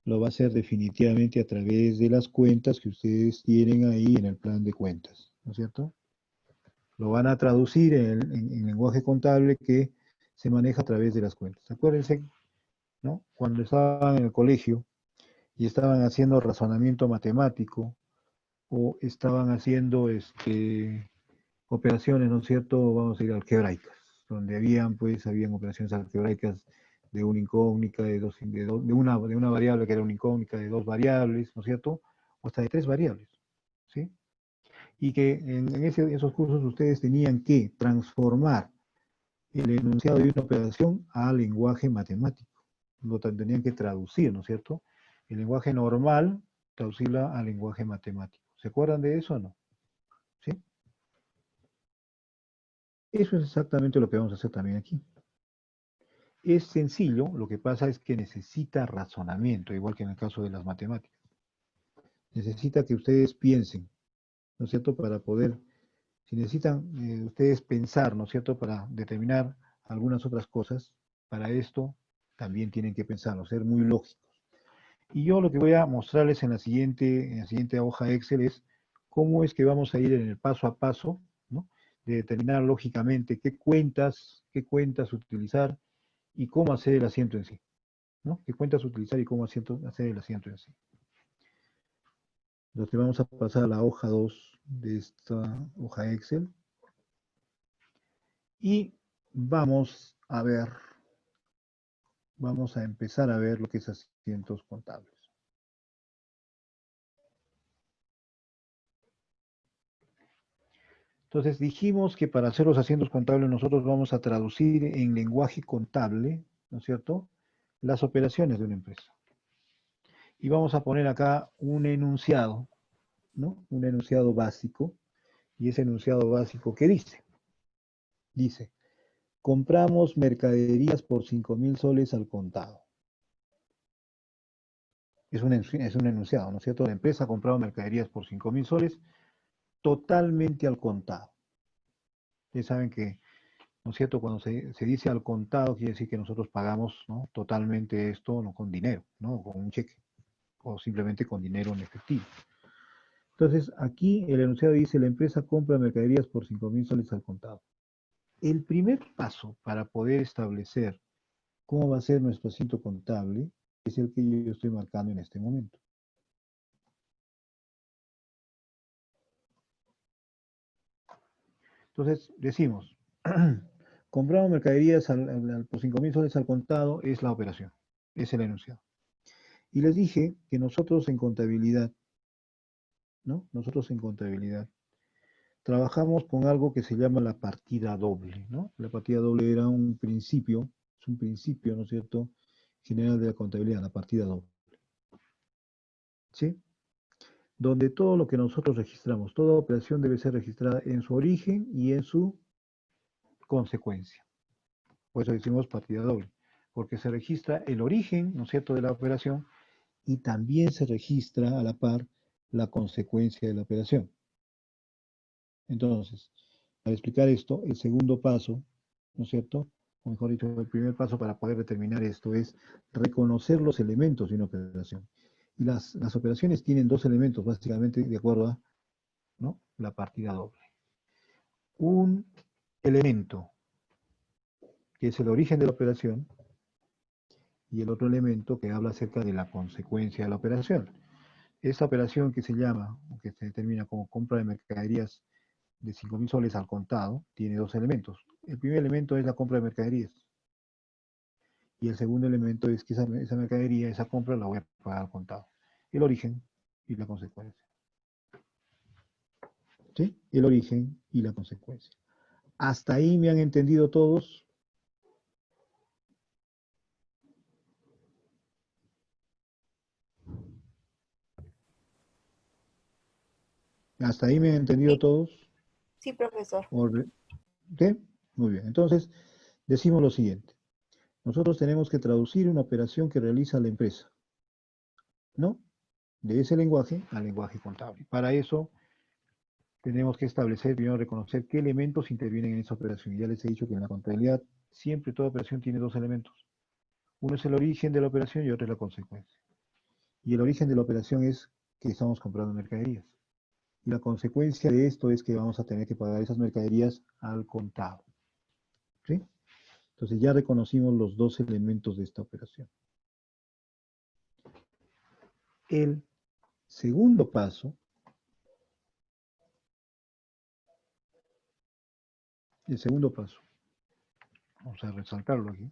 [SPEAKER 1] Lo va a hacer definitivamente a través de las cuentas que ustedes tienen ahí en el plan de cuentas, ¿no es cierto? Lo van a traducir en lenguaje contable que se maneja a través de las cuentas. Acuérdense, ¿no?, cuando estaban en el colegio y estaban haciendo razonamiento matemático o estaban haciendo operaciones, ¿no es cierto?, vamos a ir algebraicas, donde habían operaciones algebraicas de una incógnita, de una variable que era una incógnita, de dos variables, ¿no es cierto?, o hasta de tres variables, ¿sí? Y que en esos cursos ustedes tenían que transformar el enunciado de una operación a lenguaje matemático. Lo tenían que traducir, ¿no es cierto? El lenguaje normal, traducirla a lenguaje matemático. ¿Se acuerdan de eso o no? ¿Sí? Eso es exactamente lo que vamos a hacer también aquí. Es sencillo, lo que pasa es que necesita razonamiento, igual que en el caso de las matemáticas. Necesita que ustedes piensen, ¿no es cierto?, para poder, si necesitan ustedes pensar, ¿no es cierto?, para determinar algunas otras cosas, para esto también tienen que pensarlo, ser muy lógicos. Y yo lo que voy a mostrarles en la siguiente hoja Excel es cómo es que vamos a ir en el paso a paso, ¿no? De determinar lógicamente qué cuentas utilizar y cómo hacer el asiento en sí, ¿no? Qué cuentas utilizar y cómo hacer el asiento en sí. Entonces vamos a pasar a la hoja 2 de esta hoja Excel. Y vamos a empezar a ver lo que es asientos contables. Entonces dijimos que para hacer los asientos contables nosotros vamos a traducir en lenguaje contable, ¿no es cierto?, las operaciones de una empresa. Y vamos a poner acá un enunciado, ¿no? Un enunciado básico. Y ese enunciado básico, ¿qué dice? Dice, compramos mercaderías por 5.000 soles al contado. Es un enunciado, ¿no es cierto? La empresa ha comprado mercaderías por 5.000 soles totalmente al contado. Ustedes saben que, ¿no es cierto? Cuando se dice al contado, quiere decir que nosotros pagamos, ¿no?, totalmente esto, no con dinero, ¿no?, con un cheque, o simplemente con dinero en efectivo. Entonces, aquí el enunciado dice, la empresa compra mercaderías por 5.000 soles al contado. El primer paso para poder establecer cómo va a ser nuestro asiento contable es el que yo estoy marcando en este momento. Entonces, decimos, compramos mercaderías por 5.000 soles al contado, es la operación, es el enunciado. Y les dije que nosotros en contabilidad, ¿no? Nosotros en contabilidad trabajamos con algo que se llama la partida doble, ¿no? La partida doble era un principio, es un principio, ¿no es cierto?, general de la contabilidad, la partida doble. ¿Sí? Donde todo lo que nosotros registramos, toda operación debe ser registrada en su origen y en su consecuencia. Por eso decimos partida doble, porque se registra el origen, ¿no es cierto?, de la operación y también se registra a la par la consecuencia de la operación. Entonces, para explicar esto, el segundo paso, ¿no es cierto?, o mejor dicho, el primer paso para poder determinar esto es reconocer los elementos de una operación. Y las operaciones tienen dos elementos, básicamente, de acuerdo a, ¿no?, la partida doble. Un elemento, que es el origen de la operación, y el otro elemento que habla acerca de la consecuencia de la operación. Esta operación que se llama, o que se determina como compra de mercaderías de 5.000 soles al contado, tiene dos elementos. El primer elemento es la compra de mercaderías. Y el segundo elemento es que esa mercadería, esa compra la voy a pagar al contado. El origen y la consecuencia. ¿Sí? El origen y la consecuencia. ¿Hasta ahí me han entendido todos? ¿Hasta ahí me han entendido todos?
[SPEAKER 5] Sí, profesor.
[SPEAKER 1] ¿Sí? Muy bien. Entonces, decimos lo siguiente. Nosotros tenemos que traducir una operación que realiza la empresa, ¿no?, de ese lenguaje al lenguaje contable. Para eso tenemos que establecer, primero reconocer qué elementos intervienen en esa operación. Ya les he dicho que en la contabilidad siempre toda operación tiene dos elementos. Uno es el origen de la operación y otro es la consecuencia. Y el origen de la operación es que estamos comprando mercaderías. Y la consecuencia de esto es que vamos a tener que pagar esas mercaderías al contado. ¿Sí? Entonces ya reconocimos los dos elementos de esta operación. El segundo paso, vamos a resaltarlo aquí,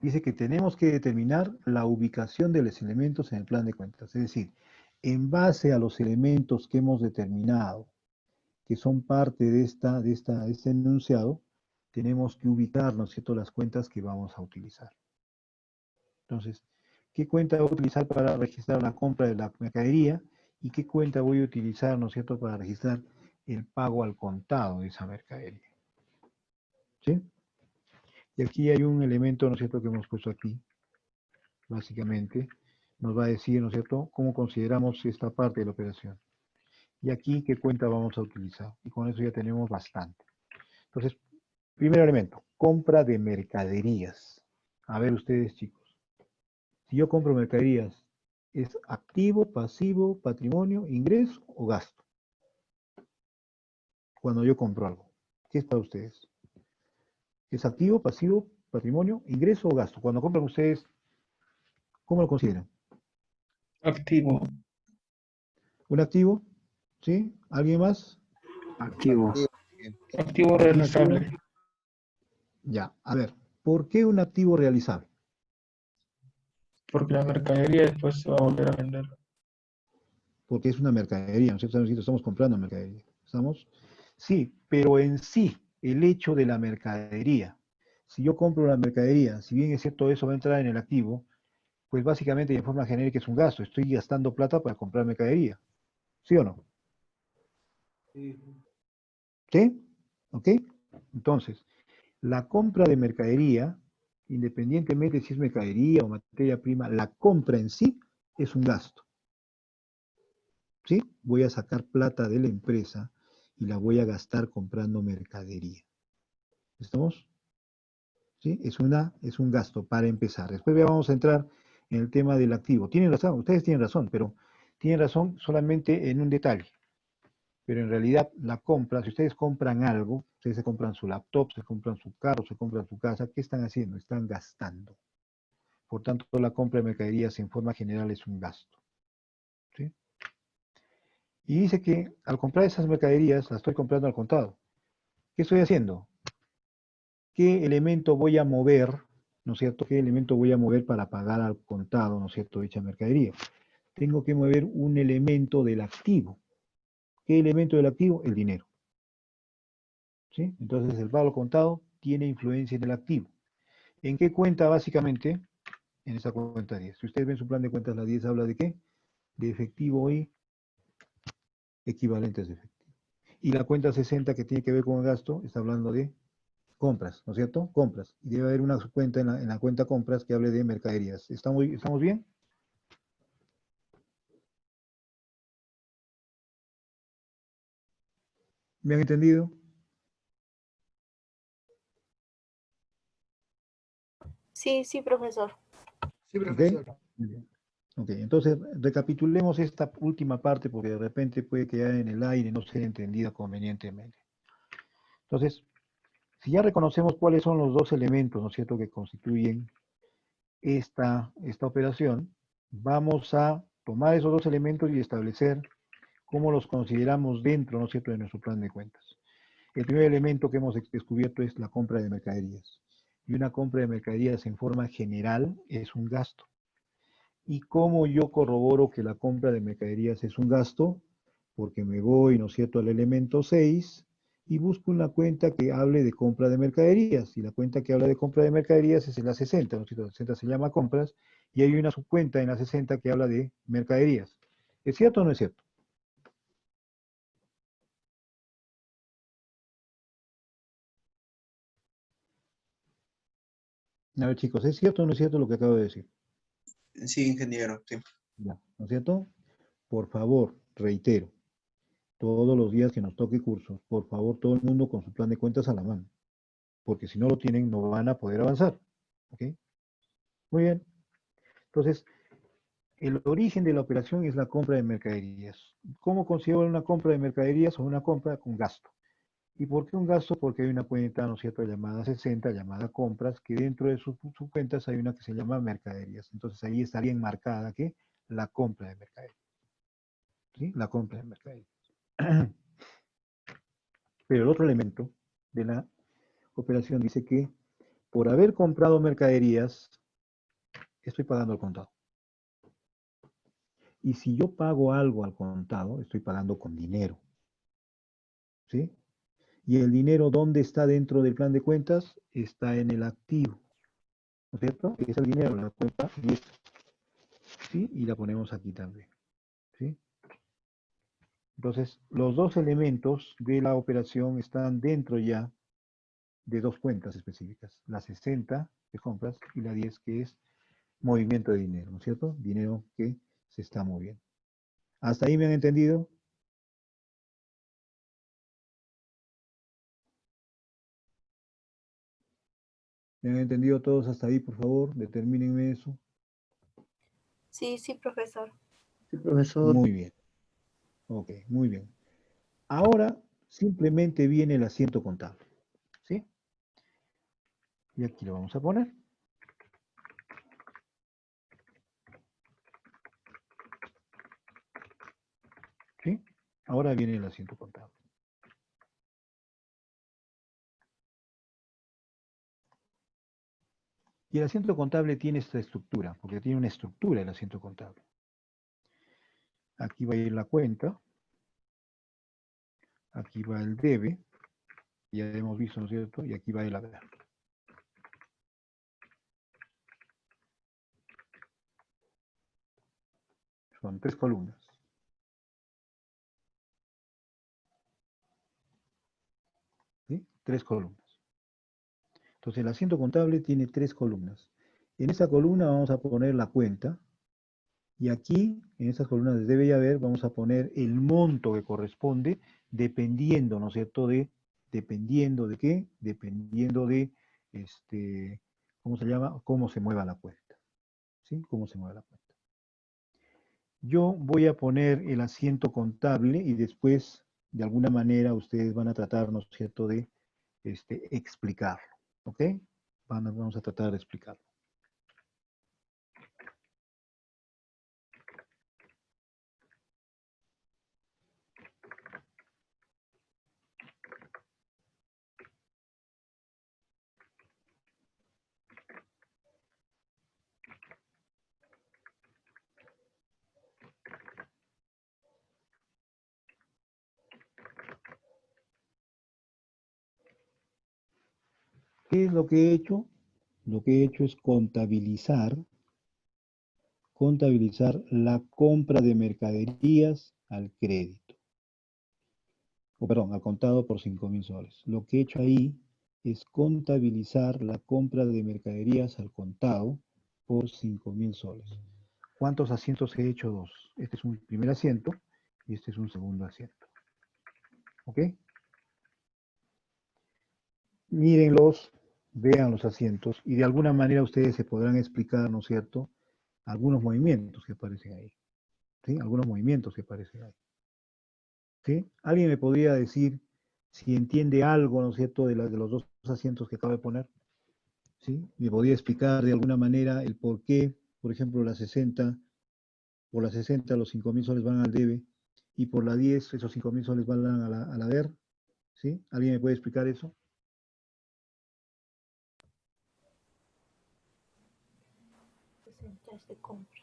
[SPEAKER 1] dice que tenemos que determinar la ubicación de los elementos en el plan de cuentas. Es decir, en base a los elementos que hemos determinado, que son parte de este enunciado, tenemos que ubicar, ¿no es cierto?, las cuentas que vamos a utilizar. Entonces, ¿qué cuenta voy a utilizar para registrar la compra de la mercadería? ¿Y qué cuenta voy a utilizar, ¿no es cierto?, para registrar el pago al contado de esa mercadería? ¿Sí? Y aquí hay un elemento, ¿no es cierto?, que hemos puesto aquí, básicamente, nos va a decir, ¿no es cierto?, cómo consideramos esta parte de la operación. Y aquí, ¿qué cuenta vamos a utilizar? Y con eso ya tenemos bastante. Entonces, primer elemento, compra de mercaderías. A ver ustedes, chicos. Si yo compro mercaderías, ¿es activo, pasivo, patrimonio, ingreso o gasto? Cuando yo compro algo. ¿Qué es para ustedes? ¿Es activo, pasivo, patrimonio, ingreso o gasto? Cuando compran ustedes, ¿cómo lo consideran?
[SPEAKER 2] Activo.
[SPEAKER 1] ¿Un activo? ¿Sí? ¿Alguien más?
[SPEAKER 3] Activo.
[SPEAKER 2] Activo
[SPEAKER 1] ¿Un activo?
[SPEAKER 2] realizable.
[SPEAKER 1] Ya, a ver, ¿por qué un activo realizable?
[SPEAKER 2] Porque la mercadería después se va a volver a vender.
[SPEAKER 1] Porque es una mercadería, ¿no es cierto? Estamos comprando mercadería. ¿Estamos? Sí, pero en sí, el hecho de la mercadería. Si yo compro la mercadería, si bien es cierto eso va a entrar en el activo, pues básicamente y en forma genérica es un gasto. Estoy gastando plata para comprar mercadería. ¿Sí o no? ¿Sí? ¿Ok? Entonces, la compra de mercadería, independientemente si es mercadería o materia prima, la compra en sí es un gasto. ¿Sí? Voy a sacar plata de la empresa y la voy a gastar comprando mercadería. ¿Estamos? ¿Sí? Es un gasto para empezar. Después ya vamos a entrar en el tema del activo. Tienen razón, ustedes tienen razón, pero tienen razón solamente en un detalle. Pero en realidad la compra, si ustedes compran algo, ustedes se compran su laptop, se compran su carro, se compran su casa, ¿qué están haciendo? Están gastando. Por tanto, la compra de mercaderías en forma general es un gasto. ¿Sí? Y dice que al comprar esas mercaderías, las estoy comprando al contado. ¿Qué estoy haciendo? ¿Qué elemento voy a mover, ¿no es cierto? ¿Qué elemento voy a mover para pagar al contado, ¿no es cierto?, dicha mercadería. Tengo que mover un elemento del activo. ¿Qué elemento del activo? El dinero. ¿Sí? Entonces el pago al contado tiene influencia en el activo. ¿En qué cuenta básicamente? En esa cuenta 10. Si ustedes ven su plan de cuentas, la 10 habla de qué? De efectivo y equivalentes de efectivo. Y la cuenta 60 que tiene que ver con el gasto, está hablando de compras, ¿no es cierto? Compras. Y debe haber una cuenta en la cuenta compras que hable de mercaderías. ¿Estamos bien? ¿Me han entendido?
[SPEAKER 5] Sí, sí, profesor.
[SPEAKER 6] Sí,
[SPEAKER 1] ¿Ok?
[SPEAKER 6] profesor.
[SPEAKER 1] Muy bien. Ok, entonces recapitulemos esta última parte porque de repente puede quedar en el aire y no ser entendida convenientemente. Entonces, si ya reconocemos cuáles son los dos elementos, ¿no es cierto?, que constituyen esta operación, vamos a tomar esos dos elementos y establecer cómo los consideramos dentro, ¿no es cierto?, de nuestro plan de cuentas. El primer elemento que hemos descubierto es la compra de mercaderías. Y una compra de mercaderías en forma general es un gasto. ¿Y cómo yo corroboro que la compra de mercaderías es un gasto? Porque me voy, ¿no es cierto?, al elemento 6 y busco una cuenta que hable de compra de mercaderías. Y la cuenta que habla de compra de mercaderías es en la 60, ¿no es cierto? La 60 se llama compras y hay una subcuenta en la 60 que habla de mercaderías. ¿Es cierto o no es cierto? A ver, chicos, ¿es cierto o no es cierto lo que acabo de decir?
[SPEAKER 6] Sí, ingeniero, sí.
[SPEAKER 1] Ya, ¿no es cierto? Por favor, reitero, todos los días que nos toque cursos, por favor, todo el mundo con su plan de cuentas a la mano, porque si no lo tienen, no van a poder avanzar. ¿Ok? Muy bien. Entonces, el origen de la operación es la compra de mercaderías. ¿Cómo considero una compra de mercaderías o una compra con gasto? ¿Y por qué un gasto? Porque hay una cuenta, ¿no es cierto?, llamada 60, llamada compras, que dentro de sus cuentas hay una que se llama mercaderías. Entonces ahí estaría enmarcada que la compra de mercaderías. ¿Sí? La compra de mercaderías. Pero el otro elemento de la operación dice que por haber comprado mercaderías, estoy pagando al contado. Y si yo pago algo al contado, estoy pagando con dinero. ¿Sí? Y el dinero, ¿dónde está dentro del plan de cuentas? Está en el activo. ¿No es cierto? Es el dinero, la cuenta 10. ¿Sí? Y la ponemos aquí también. ¿Sí? Entonces, los dos elementos de la operación están dentro ya de dos cuentas específicas. La 60 de compras y la 10 que es movimiento de dinero, ¿no es cierto? Dinero que se está moviendo. ¿Hasta ahí me han entendido? ¿Me han entendido todos hasta ahí, por favor? Determínenme eso.
[SPEAKER 5] Sí, sí, profesor.
[SPEAKER 7] Sí, profesor.
[SPEAKER 1] Muy bien. Ok, muy bien. Ahora simplemente viene el asiento contable. ¿Sí? Y aquí lo vamos a poner. ¿Sí? Ahora viene el asiento contable. Y el asiento contable tiene esta estructura, porque tiene una estructura el asiento contable. Aquí va a ir la cuenta. Aquí va el debe. Ya hemos visto, ¿no es cierto? Y aquí va el haber. Son 3 columnas. ¿Sí? 3 columnas. Entonces el asiento contable tiene 3 columnas. En esa columna vamos a poner la cuenta. Y aquí, en estas columnas de debe y haber, vamos a poner el monto que corresponde, dependiendo, ¿no es cierto?, dependiendo de qué, dependiendo de, ¿cómo se llama? Cómo se mueva la cuenta. ¿Sí? Cómo se mueve la cuenta. Yo voy a poner el asiento contable y después, de alguna manera, ustedes van a tratar, ¿no es cierto?, de explicarlo. ¿Ok? Vamos a tratar de explicarlo. ¿Qué es lo que he hecho? Lo que he hecho es contabilizar la compra de mercaderías al crédito. O perdón, al contado por 5.000 soles. Lo que he hecho ahí es contabilizar la compra de mercaderías al contado por 5.000 soles. ¿Cuántos asientos he hecho? 2. Este es un primer asiento y este es un segundo asiento. ¿Ok? Mírenlos, vean los asientos y de alguna manera ustedes se podrán explicar, ¿no es cierto?, algunos movimientos que aparecen ahí. ¿Sí? Algunos movimientos que aparecen ahí. ¿Sí? ¿Alguien me podría decir si entiende algo, ¿no es cierto?, de los dos asientos que acabo de poner? ¿Sí? ¿Me podría explicar de alguna manera el por qué, por ejemplo, por la 60 los 5.000 soles van al debe y por la 10 esos 5.000 soles van a la DER? ¿Sí? ¿Alguien me puede explicar eso?
[SPEAKER 5] Porcentaje de compras.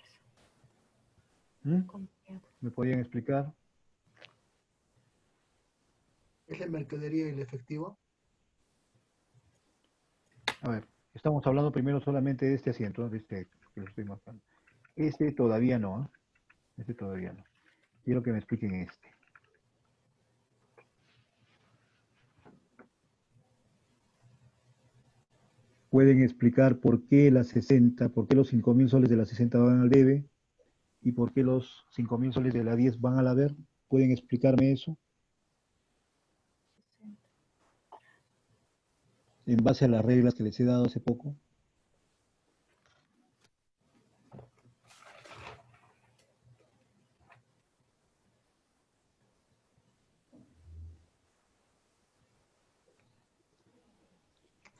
[SPEAKER 1] ¿Mm?
[SPEAKER 5] Comprado.
[SPEAKER 1] ¿Me podrían explicar?
[SPEAKER 7] ¿Es la mercadería y el efectivo?
[SPEAKER 1] A ver, estamos hablando primero solamente de este asiento, de este que lo estoy marcando. Este todavía no, ¿eh? Este todavía no. Quiero que me expliquen este. ¿Pueden explicar por qué la 60, por qué los 5.000 soles de la 60 van al debe y por qué los 5.000 soles de la 10 van al haber? ¿Pueden explicarme eso? En base a las reglas que les he dado hace poco.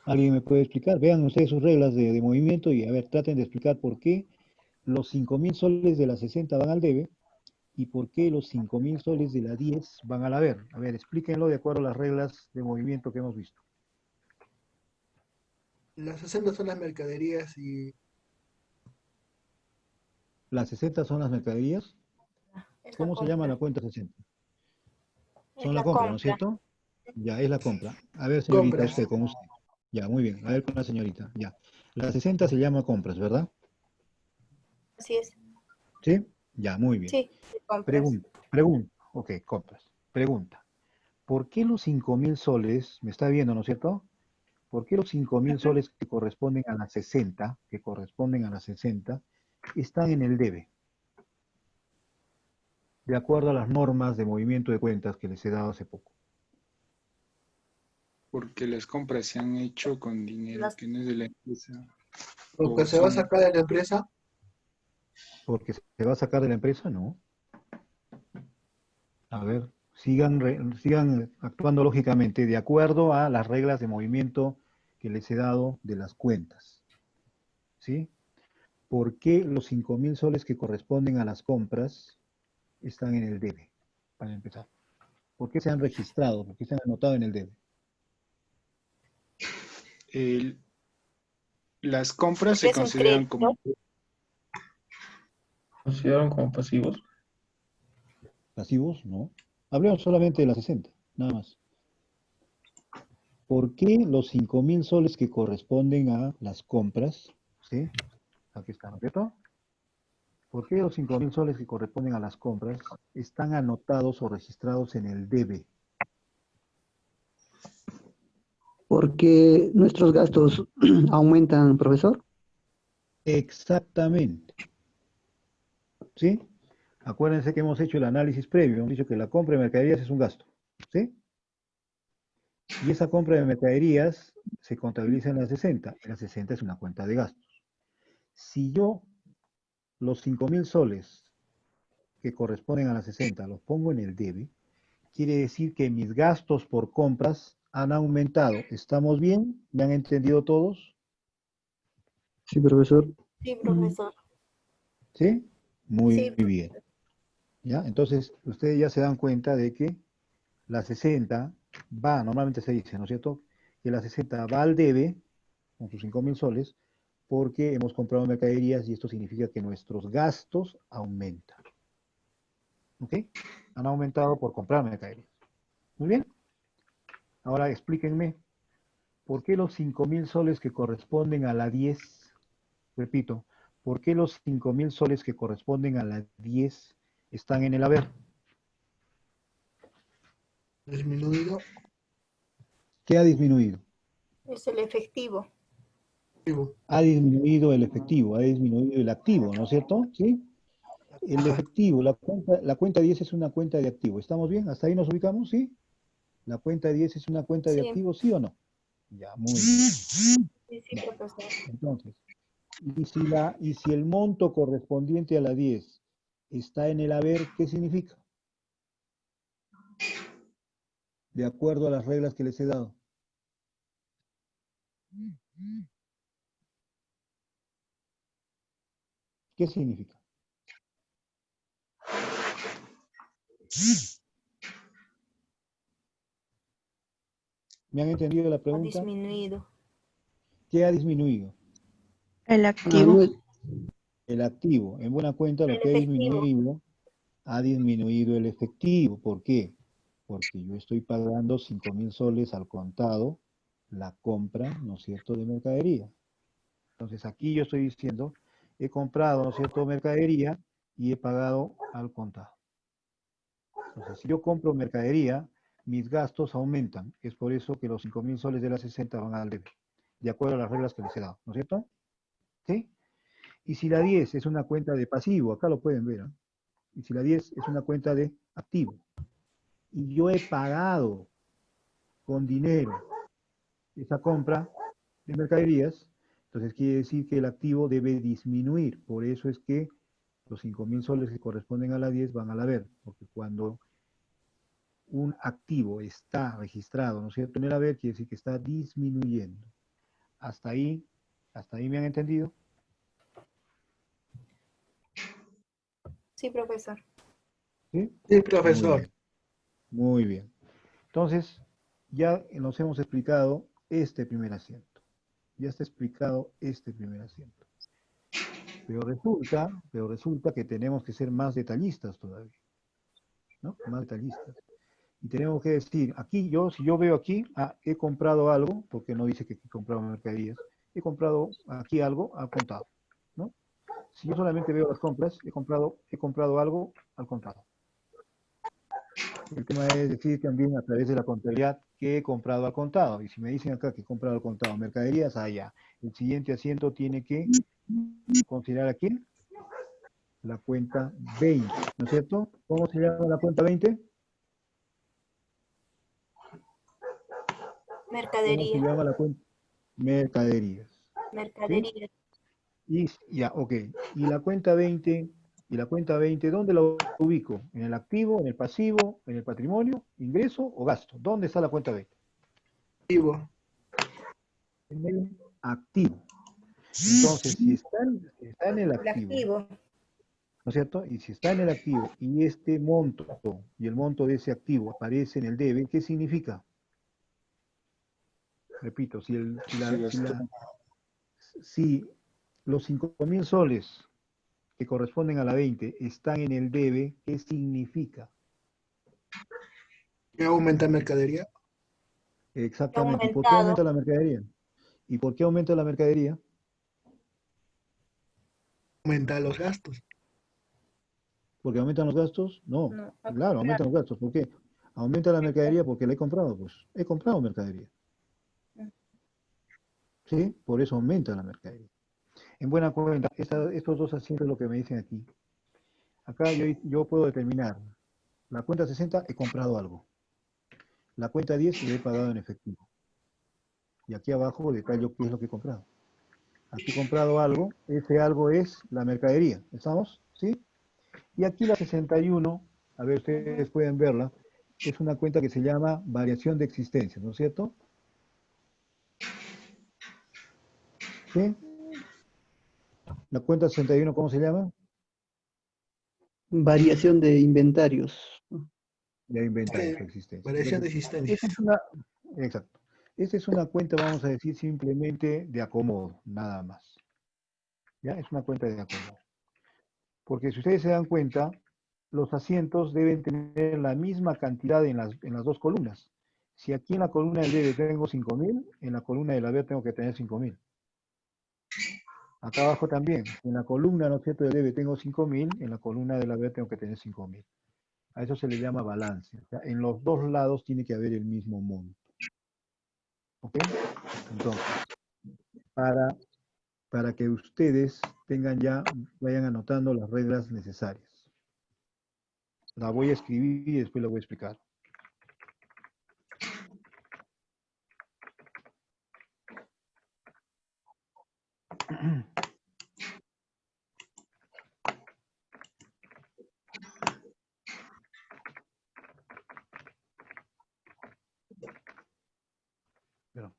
[SPEAKER 1] ¿Alguien me puede explicar? Vean ustedes sus reglas de movimiento y a ver, traten de explicar por qué los 5.000 soles de la 60 van al debe y por qué los 5.000 soles de la 10 van al haber. A ver, explíquenlo de acuerdo a las reglas de movimiento que hemos visto.
[SPEAKER 7] Las 60 son las mercaderías y
[SPEAKER 1] Las 60 son las mercaderías.
[SPEAKER 5] Es la
[SPEAKER 1] ¿Cómo se llama
[SPEAKER 5] compra.
[SPEAKER 1] la cuenta 60?
[SPEAKER 5] Es
[SPEAKER 1] Son la
[SPEAKER 5] la
[SPEAKER 1] compra, ¿no es
[SPEAKER 5] compra.
[SPEAKER 1] cierto? Ya, es la compra. A ver, señorita,
[SPEAKER 7] compras.
[SPEAKER 1] usted, con usted. Ya, muy bien. A ver, con la señorita. Ya. La 60 se llama compras, ¿verdad?
[SPEAKER 5] Así es.
[SPEAKER 1] ¿Sí? Ya, muy bien.
[SPEAKER 5] Sí, de compras.
[SPEAKER 1] Pregunta. Ok, compras. Pregunta. ¿Por qué los 5.000 soles, me está viendo, ¿no es cierto? ¿Por qué los 5.000
[SPEAKER 5] Ujú.
[SPEAKER 1] soles que corresponden a la 60, están en el debe? De acuerdo a las normas de movimiento de cuentas que les he dado hace poco.
[SPEAKER 8] Porque las compras se han hecho con dinero
[SPEAKER 5] Las-
[SPEAKER 8] que no es de la empresa
[SPEAKER 7] Lo que
[SPEAKER 8] o
[SPEAKER 7] se va a
[SPEAKER 8] son
[SPEAKER 7] sacar de la empresa,
[SPEAKER 1] porque se va a sacar de la empresa, no. A ver, sigan actuando lógicamente de acuerdo a las reglas de movimiento que les he dado de las cuentas. ¿Sí? ¿Por qué los 5.000 soles que corresponden a las compras están en el debe? Para empezar. ¿Por qué se han registrado? ¿Por qué se han anotado en el debe?
[SPEAKER 8] Las compras
[SPEAKER 5] Porque
[SPEAKER 8] se
[SPEAKER 5] es un
[SPEAKER 8] consideran
[SPEAKER 5] crédito.
[SPEAKER 8] como,
[SPEAKER 2] ¿Consideraron como pasivos?
[SPEAKER 1] ¿Pasivos? No. Hablemos solamente de las 60, nada más. ¿Por qué los 5.000 soles que corresponden a las compras, ¿sí? Aquí están, ¿no es cierto? ¿Por qué los 5.000 soles que corresponden a las compras están anotados o registrados en el debe?
[SPEAKER 9] Porque nuestros gastos aumentan, profesor.
[SPEAKER 1] Exactamente. ¿Sí? Acuérdense que hemos hecho el análisis previo, hemos dicho que la compra de mercaderías es un gasto. ¿Sí? Y esa compra de mercaderías se contabiliza en la 60, y la 60 es una cuenta de gastos. Si yo los 5.000 soles que corresponden a la 60 los pongo en el debe, quiere decir que mis gastos por compras han aumentado. ¿Estamos bien? ¿Me han entendido todos?
[SPEAKER 9] Sí, profesor.
[SPEAKER 5] Sí, profesor.
[SPEAKER 1] ¿Sí? Muy
[SPEAKER 5] Sí,
[SPEAKER 1] bien. ¿Ya? Entonces, ustedes ya se dan cuenta de que la 60 va, normalmente se dice, ¿no es cierto? Que la 60 va al debe, con sus 5.000 soles, porque hemos comprado mercaderías y esto significa que nuestros gastos aumentan. ¿Ok? Han aumentado por comprar mercaderías. Muy bien. Ahora explíquenme, ¿por qué los 5.000 soles que corresponden a la 10, repito, ¿por qué los 5.000 soles que corresponden a la 10 están en el haber?
[SPEAKER 7] Disminuido.
[SPEAKER 1] ¿Qué ha disminuido?
[SPEAKER 5] es el efectivo.
[SPEAKER 7] Activo.
[SPEAKER 1] Ha disminuido el efectivo, ha disminuido el activo, ¿no es cierto? ¿Sí? El
[SPEAKER 7] Ajá.
[SPEAKER 1] efectivo, la cuenta 10 es una cuenta de activo. ¿Estamos bien? ¿Hasta ahí nos ubicamos? ¿Sí? ¿La cuenta 10 es una cuenta de
[SPEAKER 5] Sí,
[SPEAKER 1] activo, sí o no? Ya, muy bien.
[SPEAKER 5] sí,
[SPEAKER 1] Ya.
[SPEAKER 5] profesor.
[SPEAKER 1] Entonces, y si el monto correspondiente a la 10 está en el haber, ¿qué significa? De acuerdo a las reglas que les he dado. ¿Qué significa? ¿Me han entendido la
[SPEAKER 5] Ha
[SPEAKER 1] pregunta?
[SPEAKER 5] disminuido.
[SPEAKER 1] ¿Qué ha disminuido?
[SPEAKER 10] El
[SPEAKER 9] Ah,
[SPEAKER 10] activo.
[SPEAKER 1] El activo. En buena cuenta, lo
[SPEAKER 5] El
[SPEAKER 1] que
[SPEAKER 5] efectivo.
[SPEAKER 1] ha disminuido el efectivo. ¿Por qué? Porque yo estoy pagando 5.000 soles al contado la compra, ¿no es cierto?, de mercadería. Entonces aquí yo estoy diciendo, he comprado, ¿no es cierto?, mercadería y he pagado al contado. Entonces, si yo compro mercadería, mis gastos aumentan. Es por eso que los 5.000 soles de la 60 van al debe, de acuerdo a las reglas que les he dado, ¿no es cierto? ¿Sí? Y si la 10 es una cuenta de pasivo, acá lo pueden ver, ¿eh? Y si la 10 es una cuenta de activo, y yo he pagado con dinero esa compra de mercaderías, entonces quiere decir que el activo debe disminuir. Por eso es que los 5.000 soles que corresponden a la 10 van al haber, porque cuando un activo está registrado, ¿no es cierto?, en el haber, quiere decir que está disminuyendo. Hasta ahí me han entendido.
[SPEAKER 5] Sí, profesor.
[SPEAKER 1] ¿Sí?
[SPEAKER 7] Sí,
[SPEAKER 1] Muy
[SPEAKER 7] profesor.
[SPEAKER 1] bien, muy bien. Entonces, ya nos hemos explicado este primer asiento. Ya está explicado este primer asiento. Pero resulta que tenemos que ser más detallistas todavía, ¿no? Más detallistas. Y tenemos que decir, aquí si yo veo aquí, he comprado algo, porque no dice que he comprado mercaderías, he comprado aquí algo al contado, ¿no? Si yo solamente veo las compras, he comprado algo al contado. El tema es decir también a través de la contabilidad que he comprado al contado. Y si me dicen acá que he comprado al contado mercaderías, allá. El siguiente asiento tiene que considerar aquí la cuenta 20, ¿no es cierto? ¿Cómo se llama la cuenta 20? ¿Cómo se
[SPEAKER 5] Mercadería.
[SPEAKER 1] llama la cuenta? Mercaderías. ¿Sí?
[SPEAKER 5] Mercadería.
[SPEAKER 1] Y ya, ok. Y la cuenta 20 ¿Y la cuenta 20 dónde la ubico? ¿En el activo, en el pasivo, en el patrimonio, ingreso o gasto? ¿Dónde está la cuenta 20?
[SPEAKER 7] Activo.
[SPEAKER 1] En el activo. Entonces, si está en el
[SPEAKER 5] El
[SPEAKER 1] activo,
[SPEAKER 5] activo.
[SPEAKER 1] ¿no es cierto? Y si está en el activo y este monto y el monto de ese activo aparece en el debe, ¿qué significa? Repito, si los 5.000 soles que corresponden a la 20 están en el debe, ¿qué significa?
[SPEAKER 7] ¿Qué aumenta mercadería?
[SPEAKER 1] Exactamente. ¿Y por qué
[SPEAKER 5] Aumentado.
[SPEAKER 1] aumenta la mercadería? ¿Y por qué aumenta la mercadería?
[SPEAKER 7] Aumenta los gastos.
[SPEAKER 1] ¿Porque aumentan los gastos? No.
[SPEAKER 5] No,
[SPEAKER 1] Claro, aumentan los gastos. ¿Por qué? Aumenta la mercadería porque la he comprado, pues. He comprado mercadería. ¿Sí? Por eso aumenta la mercadería. En buena cuenta, estos dos asientos es lo que me dicen aquí. Acá yo puedo determinar. La cuenta 60 he comprado algo. La cuenta 10 le he pagado en efectivo. Y aquí abajo detallo qué es lo que he comprado. Aquí he comprado algo, ese algo es la mercadería. ¿Estamos? ¿Sí? Y aquí la 61, a ver, ustedes pueden verla, es una cuenta que se llama variación de existencia, ¿no es cierto? ¿Sí? La cuenta 61, ¿cómo se llama?
[SPEAKER 9] Variación de inventarios.
[SPEAKER 1] Ya inventarios de
[SPEAKER 7] Que
[SPEAKER 1] existencia.
[SPEAKER 7] variación de
[SPEAKER 1] Entonces,
[SPEAKER 7] existencias.
[SPEAKER 1] exacto. Esta es una cuenta, vamos a decir, simplemente de acomodo, nada más. ¿Ya? Es una cuenta de acomodo. Porque si ustedes se dan cuenta, los asientos deben tener la misma cantidad en las dos columnas. Si aquí en la columna del debe tengo 5.000, en la columna del haber tengo que tener 5.000. Acá abajo también, en la columna, ¿no es cierto?, del debe tengo 5.000, en la columna del haber tengo que tener 5.000. A eso se le llama balance. O sea, en los dos lados tiene que haber el mismo monto. ¿Ok? Entonces, para que ustedes vayan anotando las reglas necesarias. La voy a escribir y después la voy a explicar. Pero,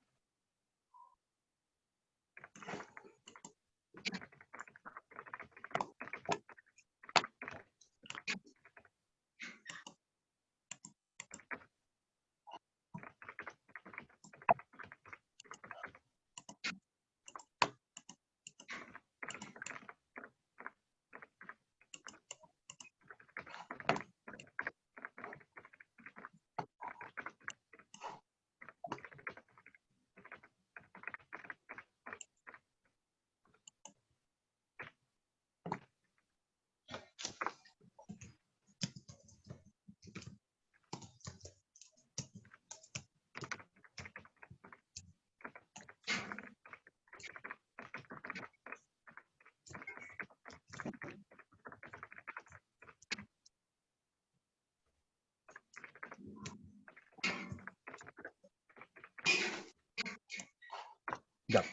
[SPEAKER 1] ya.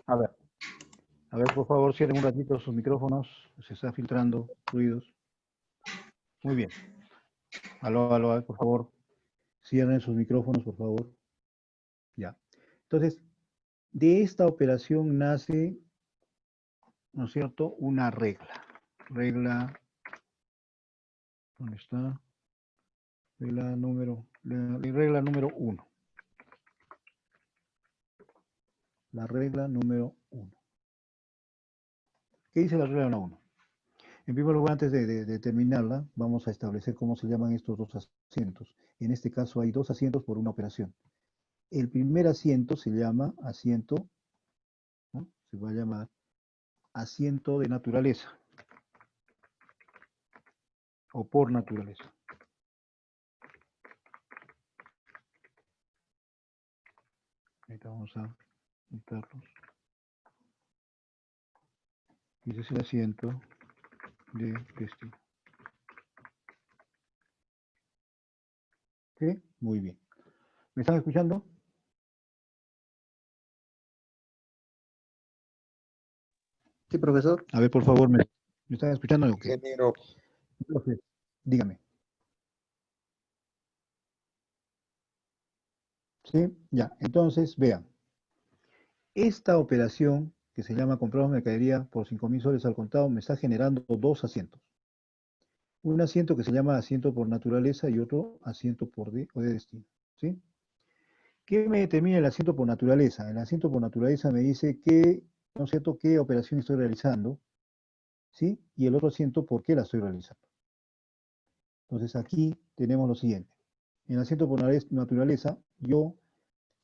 [SPEAKER 1] A ver, por favor, cierren un ratito sus micrófonos. Se está filtrando ruidos. Muy bien. Aló, por favor. Cierren sus micrófonos, por favor. Ya. Entonces, de esta operación nace, ¿no es cierto?, una regla. ¿Dónde está? Regla número 1. La regla número 1. ¿Qué dice la regla número 1? En primer lugar, antes de terminarla, vamos a establecer cómo se llaman estos dos asientos. En este caso hay dos asientos por una operación. El primer asiento se llama asiento, ¿no?, se va a llamar asiento de naturaleza o por naturaleza. Ahorita vamos a quitarlos. Y ese es el asiento de destino. ¿Sí? Muy bien. ¿Me están escuchando?
[SPEAKER 9] Sí, profesor.
[SPEAKER 1] A ver, por favor, ¿Me están escuchando o qué?
[SPEAKER 10] Ingeniero,
[SPEAKER 1] Entonces, dígame. ¿Sí? Ya, entonces, vean. Esta operación, que se llama compramos mercadería por 5.000 soles al contado, me está generando dos asientos. Un asiento que se llama asiento por naturaleza y otro asiento o de destino. ¿Sí? ¿Qué me determina el asiento por naturaleza? El asiento por naturaleza me dice ¿no es cierto?, qué operación estoy realizando, ¿sí? Y el otro asiento, ¿por qué la estoy realizando? Entonces aquí tenemos lo siguiente. En el asiento por naturaleza, yo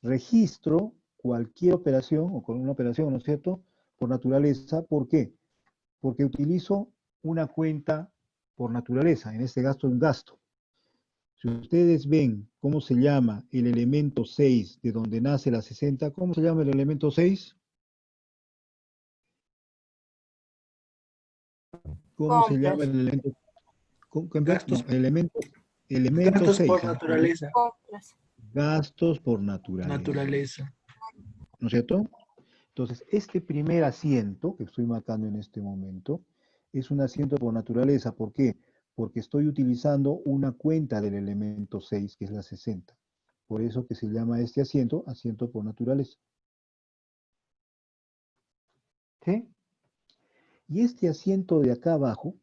[SPEAKER 1] registro cualquier operación, o con una operación, ¿no es cierto?, por naturaleza. ¿Por qué? Porque utilizo una cuenta por naturaleza. En este gasto es un gasto. Si ustedes ven cómo se llama el elemento 6 de donde nace la 60, ¿cómo se llama el elemento 6? ¿Cómo se llama
[SPEAKER 5] Compras.
[SPEAKER 1] el elemento?
[SPEAKER 7] Gastos,
[SPEAKER 1] No, elemento
[SPEAKER 7] gastos
[SPEAKER 1] 6.
[SPEAKER 7] por naturaleza.
[SPEAKER 5] Compras.
[SPEAKER 1] Gastos por naturaleza.
[SPEAKER 7] Naturaleza.
[SPEAKER 1] ¿No es cierto? Entonces, este primer asiento que estoy marcando en este momento es un asiento por naturaleza. ¿Por qué? Porque estoy utilizando una cuenta del elemento 6, que es la 60. Por eso que se llama este asiento por naturaleza. ¿Sí? Y este asiento de acá abajo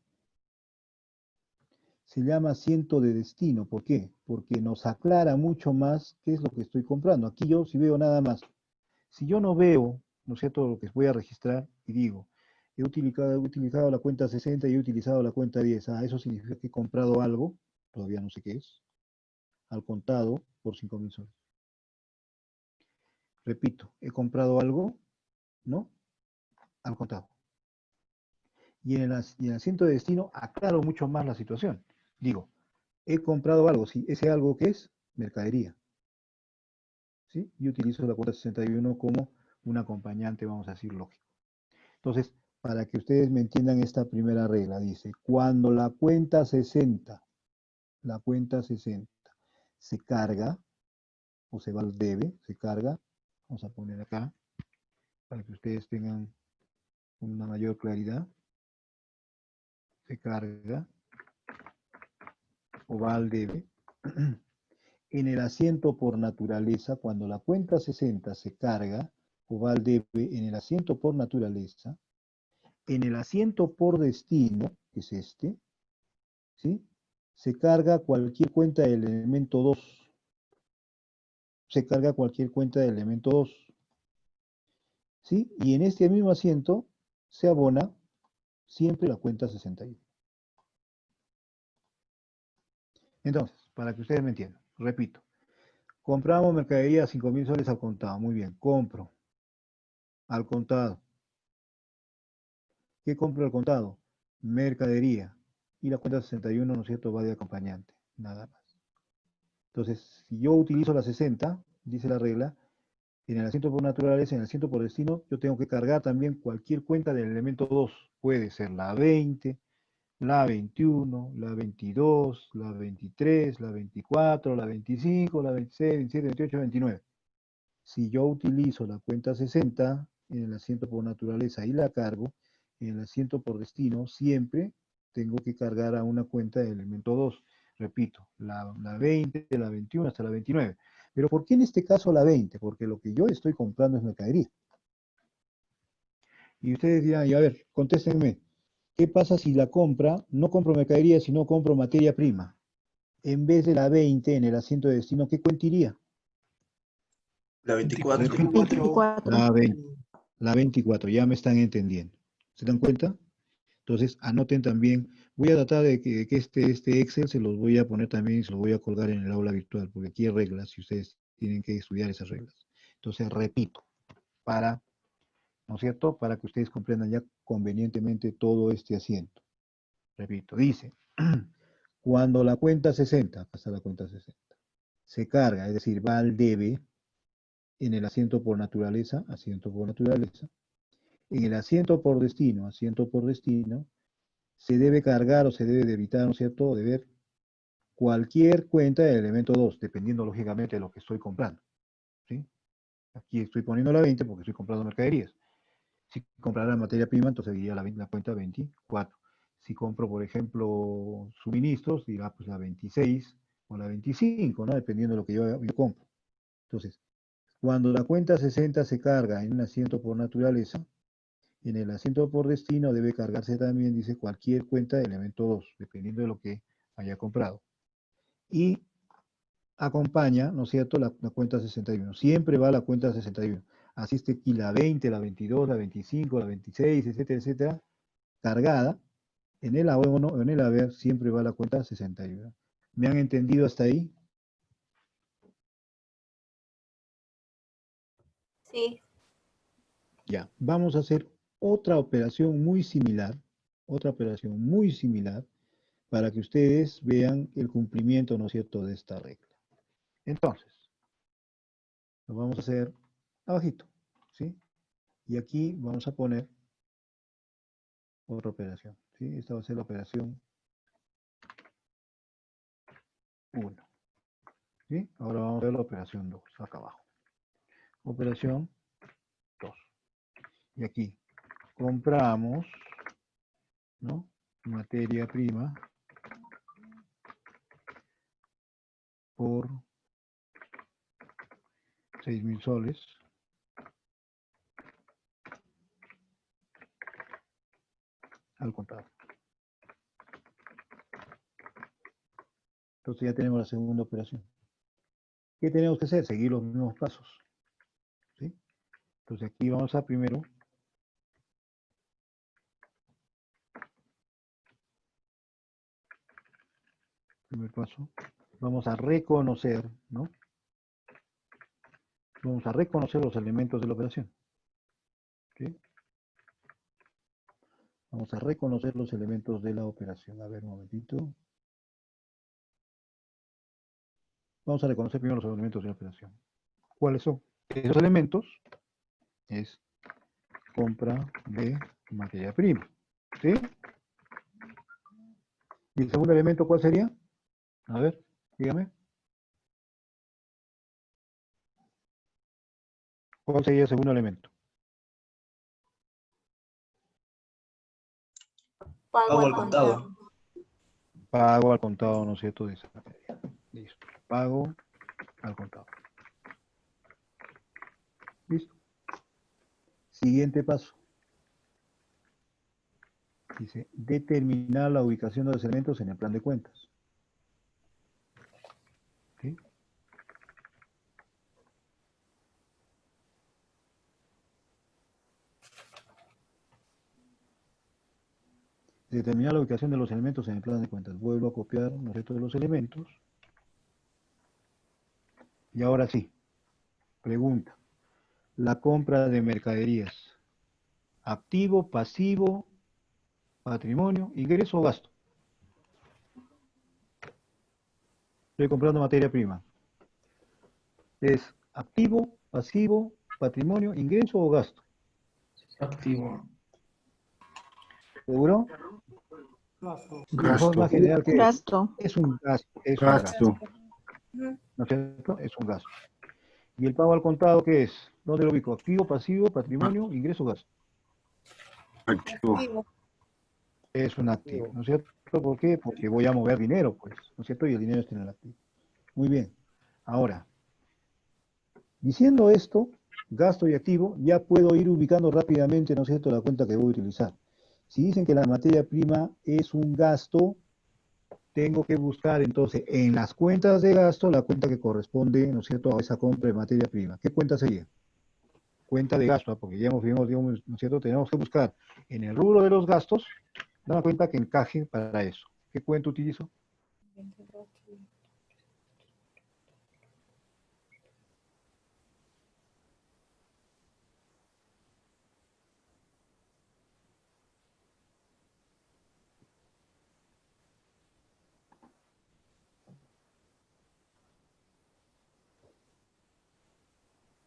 [SPEAKER 1] se llama asiento de destino. ¿Por qué? Porque nos aclara mucho más qué es lo que estoy comprando. Aquí yo si veo nada más. Si yo no veo, ¿no es cierto?, lo que voy a registrar y digo, he utilizado la cuenta 60 y he utilizado la cuenta 10. Ah, eso significa que he comprado algo, todavía no sé qué es, al contado por 5.000 soles. Repito, he comprado algo, ¿no?, al contado. Y en el asiento de destino aclaro mucho más la situación. Digo, he comprado algo, ¿sí? Ese algo que es mercadería. ¿Sí? Y utilizo la cuenta 61 como un acompañante, vamos a decir, lógico. Entonces, para que ustedes me entiendan esta primera regla, dice, cuando la cuenta 60 se carga, o se va al debe, se carga, vamos a poner acá, para que ustedes tengan una mayor claridad, se carga, o va al debe, en el asiento por naturaleza, cuando la cuenta 60 se carga, o va al debe en el asiento por naturaleza, en el asiento por destino, que es este, ¿sí?, se carga cualquier cuenta del elemento 2. Se carga cualquier cuenta del elemento 2. ¿Sí? Y en este mismo asiento se abona siempre la cuenta 61. Entonces, para que ustedes me entiendan, repito, compramos mercadería a 5.000 soles al contado. Muy bien, compro al contado. ¿Qué compro al contado? Mercadería. Y la cuenta 61, ¿no es cierto?, va de acompañante, nada más. Entonces, si yo utilizo la 60, dice la regla, en el asiento por naturaleza, en el asiento por destino, yo tengo que cargar también cualquier cuenta del elemento 2. Puede ser la 20, la 21, la 22, la 23, la 24, la 25, la 26, 27, 28, 29. Si yo utilizo la cuenta 60 en el asiento por naturaleza y la cargo, en el asiento por destino siempre tengo que cargar a una cuenta del elemento 2. Repito, la 20, la 21 hasta la 29. Pero ¿por qué en este caso la 20? Porque lo que yo estoy comprando es mercadería. Y ustedes dirán, y a ver, contéstenme, ¿qué pasa si la compra, no compro mercadería, sino compro materia prima? En vez de la 20 en el asiento de destino, ¿qué cuenta iría?
[SPEAKER 6] La 24.
[SPEAKER 1] Repito,
[SPEAKER 5] 24.
[SPEAKER 1] la 24, ya me están entendiendo. ¿Se dan cuenta? Entonces, anoten también. Voy a tratar de que este Excel se los voy a poner también y se los voy a colgar en el aula virtual, porque aquí hay reglas y ustedes tienen que estudiar esas reglas. Entonces, repito, ¿no es cierto?, para que ustedes comprendan ya convenientemente todo este asiento. Repito, dice, cuando la cuenta 60, acá está la cuenta 60, se carga, es decir, va al debe en el asiento por naturaleza, en el asiento por destino, se debe cargar o se debe debitar, ¿no es cierto?, o deber cualquier cuenta del elemento 2, dependiendo lógicamente de lo que estoy comprando. ¿Sí? Aquí estoy poniendo la 20 porque estoy comprando mercaderías. Si comprara materia prima, entonces diría la cuenta 24. Si compro, por ejemplo, suministros, dirá pues la 26 o la 25, ¿no? Dependiendo de lo que yo compro. Entonces, cuando la cuenta 60 se carga en un asiento por naturaleza, en el asiento por destino debe cargarse también, dice, cualquier cuenta de elemento 2, dependiendo de lo que haya comprado. Y acompaña, ¿no es cierto?, la cuenta 61. Siempre va la cuenta 61. Así esté aquí la 20, la 22, la 25, la 26, etcétera, etcétera, cargada. En el abono, en el haber, siempre va la cuenta 61. ¿Me han entendido hasta ahí?
[SPEAKER 5] Sí,
[SPEAKER 1] Ya. Vamos a hacer otra operación muy similar, para que ustedes vean el cumplimiento, ¿no es cierto?, de esta regla. Entonces, lo vamos a hacer abajito, ¿sí? Y aquí vamos a poner otra operación, ¿sí? Esta va a ser la operación 1, ¿sí? Ahora vamos a ver la operación 2, acá abajo. Operación 2. Y aquí compramos, ¿no?, materia prima por 6.000 soles. Al contado. Entonces ya tenemos la segunda operación. ¿Qué tenemos que hacer? Seguir los mismos pasos, ¿sí? Entonces aquí vamos a primero primer paso, vamos a reconocer, ¿no? Vamos a reconocer los elementos de la operación, ¿sí? Vamos a reconocer los elementos de la operación. A ver, un momentito. Vamos a reconocer primero los elementos de la operación. ¿Cuáles son? Esos elementos es compra de materia prima, ¿sí? ¿Y el segundo elemento cuál sería? A ver, dígame. ¿Cuál sería el segundo elemento?
[SPEAKER 5] pago al contado.
[SPEAKER 1] Pago al contado, ¿no es cierto?, de esa materia. Listo. Pago al contado. Listo. Siguiente paso. Dice, determinar la ubicación de los elementos en el plan de cuentas. ¿Sí? Determinar la ubicación de los elementos en el plan de cuentas. Vuelvo a copiar, ¿no es cierto?, de los elementos. Y ahora sí, pregunta. La compra de mercaderías. Activo, pasivo, patrimonio, ingreso o gasto. Estoy comprando materia prima. ¿Es activo, pasivo, patrimonio, ingreso o gasto?
[SPEAKER 2] Activo.
[SPEAKER 1] ¿Seguro? De forma general, ¿qué es? Es un gasto. Es un gasto. ¿No es cierto? Es un gasto. ¿Y el pago al contado qué es? ¿Dónde lo ubico? Activo, pasivo, patrimonio, ingreso o gasto.
[SPEAKER 5] Activo.
[SPEAKER 1] Es un activo, ¿no es cierto? ¿Por qué? Porque voy a mover dinero, pues, ¿no es cierto? Y el dinero está en el activo. Muy bien. Ahora, diciendo esto, gasto y activo, ya puedo ir ubicando rápidamente, ¿no es cierto?, la cuenta que voy a utilizar. Si dicen que la materia prima es un gasto, tengo que buscar entonces en las cuentas de gasto la cuenta que corresponde, ¿no es cierto?, a esa compra de materia prima. ¿Qué cuenta sería? Cuenta de gasto, porque ya digamos, ¿no es cierto?, tenemos que buscar en el rubro de los gastos una cuenta que encaje para eso. ¿Qué cuenta utilizo?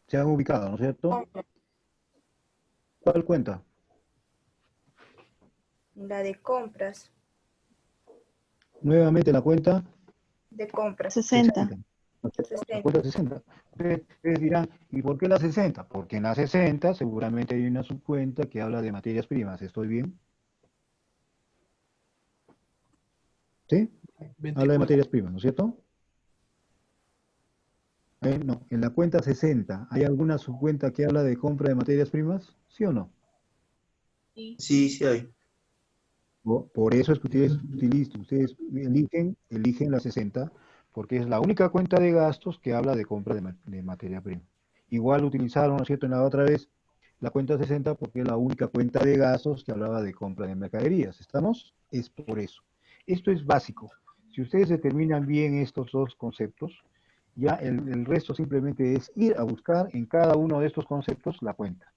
[SPEAKER 1] Se han ubicado, ¿no es cierto? ¿Cuál cuenta?
[SPEAKER 5] La de compras.
[SPEAKER 1] Nuevamente la cuenta
[SPEAKER 5] De compras.
[SPEAKER 9] 60.
[SPEAKER 1] La cuenta 60. Ustedes dirán, ¿y por qué la 60? Porque en la 60 seguramente hay una subcuenta que habla de materias primas. ¿Estoy bien? ¿Sí? Habla de
[SPEAKER 7] 24.
[SPEAKER 1] materias primas, ¿no es cierto? No, en la cuenta 60, ¿hay alguna subcuenta que habla de compra de materias primas? ¿Sí o no?
[SPEAKER 6] Sí, sí hay.
[SPEAKER 1] Por eso es que ustedes eligen la 60, porque es la única cuenta de gastos que habla de compra de materia prima. Igual utilizaron, ¿no es cierto?, en la otra vez la cuenta 60 porque es la única cuenta de gastos que hablaba de compra de mercaderías. ¿Estamos? Es por eso. Esto es básico. Si ustedes determinan bien estos dos conceptos, ya el resto simplemente es ir a buscar en cada uno de estos conceptos la cuenta.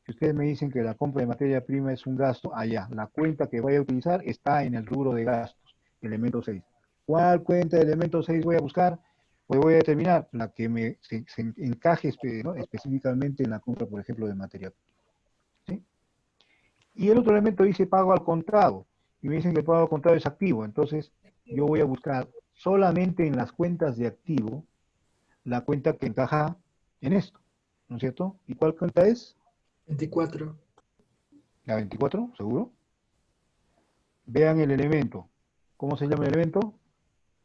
[SPEAKER 1] Si ustedes me dicen que la compra de materia prima es un gasto, allá, la cuenta que voy a utilizar está en el rubro de gastos, elemento 6. ¿Cuál cuenta de elemento 6 voy a buscar? Pues voy a determinar la que se encaje ¿no?, específicamente en la compra, por ejemplo, de materia prima. ¿Sí? Y el otro elemento dice pago al contado. Y me dicen que el pago al contado es activo. Entonces, yo voy a buscar solamente en las cuentas de activo la cuenta que encaja en esto. ¿No es cierto? ¿Y cuál cuenta es?
[SPEAKER 7] 24.
[SPEAKER 1] La 24, ¿seguro? Vean el elemento. ¿Cómo se llama el elemento?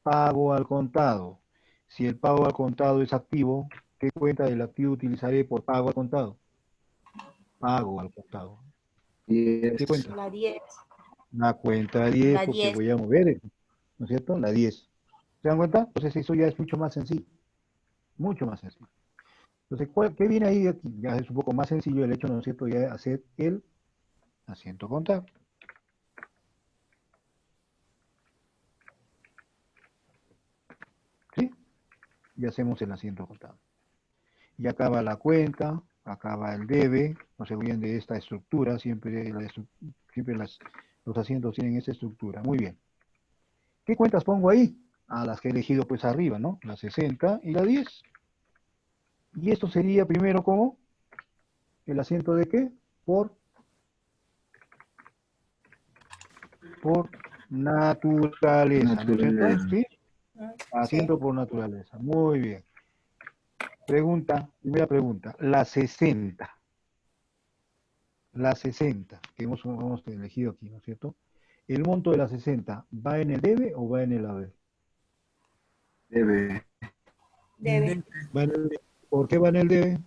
[SPEAKER 1] Pago al contado. Si el pago al contado es activo, ¿qué cuenta del activo utilizaré por pago al contado? Pago al contado. ¿Qué
[SPEAKER 3] 10.
[SPEAKER 1] cuenta?
[SPEAKER 5] La 10.
[SPEAKER 1] La cuenta 10,
[SPEAKER 5] La
[SPEAKER 1] porque
[SPEAKER 5] 10.
[SPEAKER 1] voy a mover, ¿no es cierto? La 10. ¿Se dan cuenta? Entonces eso ya es mucho más sencillo. Mucho más sencillo. Entonces, ¿qué viene ahí aquí? Ya es un poco más sencillo el hecho, ¿no es cierto?, ya de hacer el asiento contable. ¿Sí? Y hacemos el asiento contable. Y acaba la cuenta, acaba el debe, no se olviden de esta estructura, siempre los asientos tienen esta estructura. Muy bien. ¿Qué cuentas pongo ahí? A las que he elegido pues arriba, ¿no? La 60 y la 10. Y esto sería primero como el asiento de qué? Por naturaleza, ¿no es cierto?
[SPEAKER 3] Naturaleza.
[SPEAKER 1] ¿Sí?
[SPEAKER 5] Sí.
[SPEAKER 1] Asiento por naturaleza. Muy bien. Primera pregunta. La 60 que hemos elegido aquí, ¿no es cierto? ¿El monto de la 60 va en el debe o va en el haber?
[SPEAKER 3] Debe.
[SPEAKER 5] Debe.
[SPEAKER 1] Va en el debe. ¿Por qué va en el debe?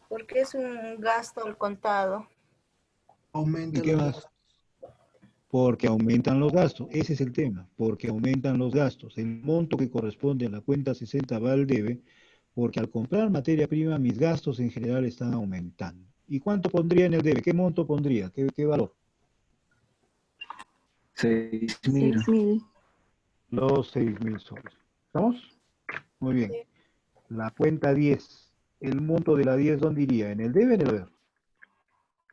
[SPEAKER 5] Porque es un gasto al contado.
[SPEAKER 7] Aumenta
[SPEAKER 1] ¿Y qué
[SPEAKER 7] los
[SPEAKER 1] más?
[SPEAKER 7] gastos.
[SPEAKER 1] Porque aumentan los gastos. Ese es el tema. Porque aumentan los gastos. El monto que corresponde a la cuenta 60 va al debe, porque al comprar materia prima, mis gastos en general están aumentando. ¿Y cuánto pondría en el debe? ¿Qué monto pondría? ¿Qué valor?
[SPEAKER 3] 6.000.
[SPEAKER 9] 6.000.
[SPEAKER 1] Los 6.000 soles. ¿Estamos? Muy bien. La cuenta 10. ¿El monto de la 10 dónde iría? ¿En el debe o en el haber?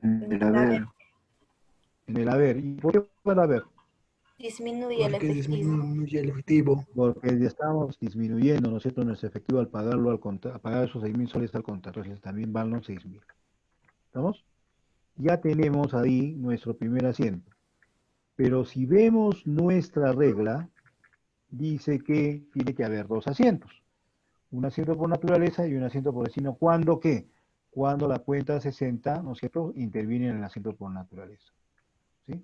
[SPEAKER 3] El haber.
[SPEAKER 1] En el haber. ¿Y por qué va el haber?
[SPEAKER 5] Disminuye el
[SPEAKER 7] Porque
[SPEAKER 5] efectivo.
[SPEAKER 7] disminuye el efectivo.
[SPEAKER 1] Porque ya estamos disminuyendo, ¿no es cierto?, nuestro efectivo al pagarlo al contar, a pagar esos 6.000 soles al contar. Entonces también van los 6.000. ¿Estamos? Ya tenemos ahí nuestro primer asiento. Pero si vemos nuestra regla, dice que tiene que haber dos asientos. Un asiento por naturaleza y un asiento por destino. ¿Cuándo qué? Cuando la cuenta 60, ¿no es cierto?, interviene en el asiento por naturaleza. ¿Sí?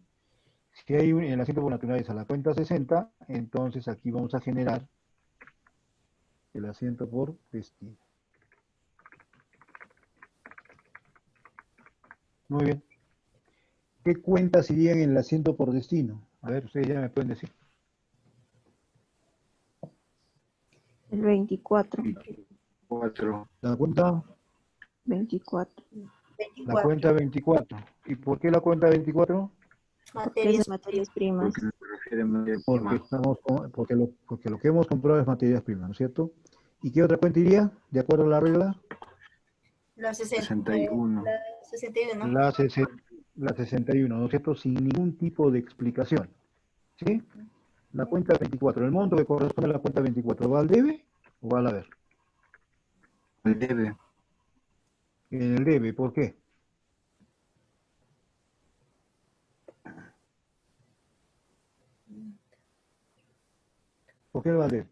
[SPEAKER 1] Si hay en el asiento por naturaleza la cuenta 60, entonces aquí vamos a generar el asiento por destino. Muy bien. ¿Qué cuentas irían en el asiento por destino? A ver, ustedes ya me pueden decir.
[SPEAKER 9] El 24.
[SPEAKER 3] 4.
[SPEAKER 1] La cuenta
[SPEAKER 9] 24.
[SPEAKER 5] 24.
[SPEAKER 1] 24. ¿Y por qué la cuenta 24?
[SPEAKER 9] Porque es de
[SPEAKER 5] Materias
[SPEAKER 9] materias
[SPEAKER 5] primas.
[SPEAKER 9] primas.
[SPEAKER 3] Porque se refiere a materia
[SPEAKER 1] Porque
[SPEAKER 3] prima.
[SPEAKER 1] porque lo que hemos comprado es materias primas, ¿no es cierto? ¿Y qué otra cuenta iría, de acuerdo a la regla?
[SPEAKER 5] La
[SPEAKER 3] 61.
[SPEAKER 5] 61.
[SPEAKER 1] La, 61, ¿no es cierto? Sin ningún tipo de explicación. ¿Sí? La cuenta 24, el monto que corresponde a la cuenta 24, ¿va al debe o va al haber?
[SPEAKER 3] El debe.
[SPEAKER 1] En el debe, ¿por qué? ¿Por qué va al debe?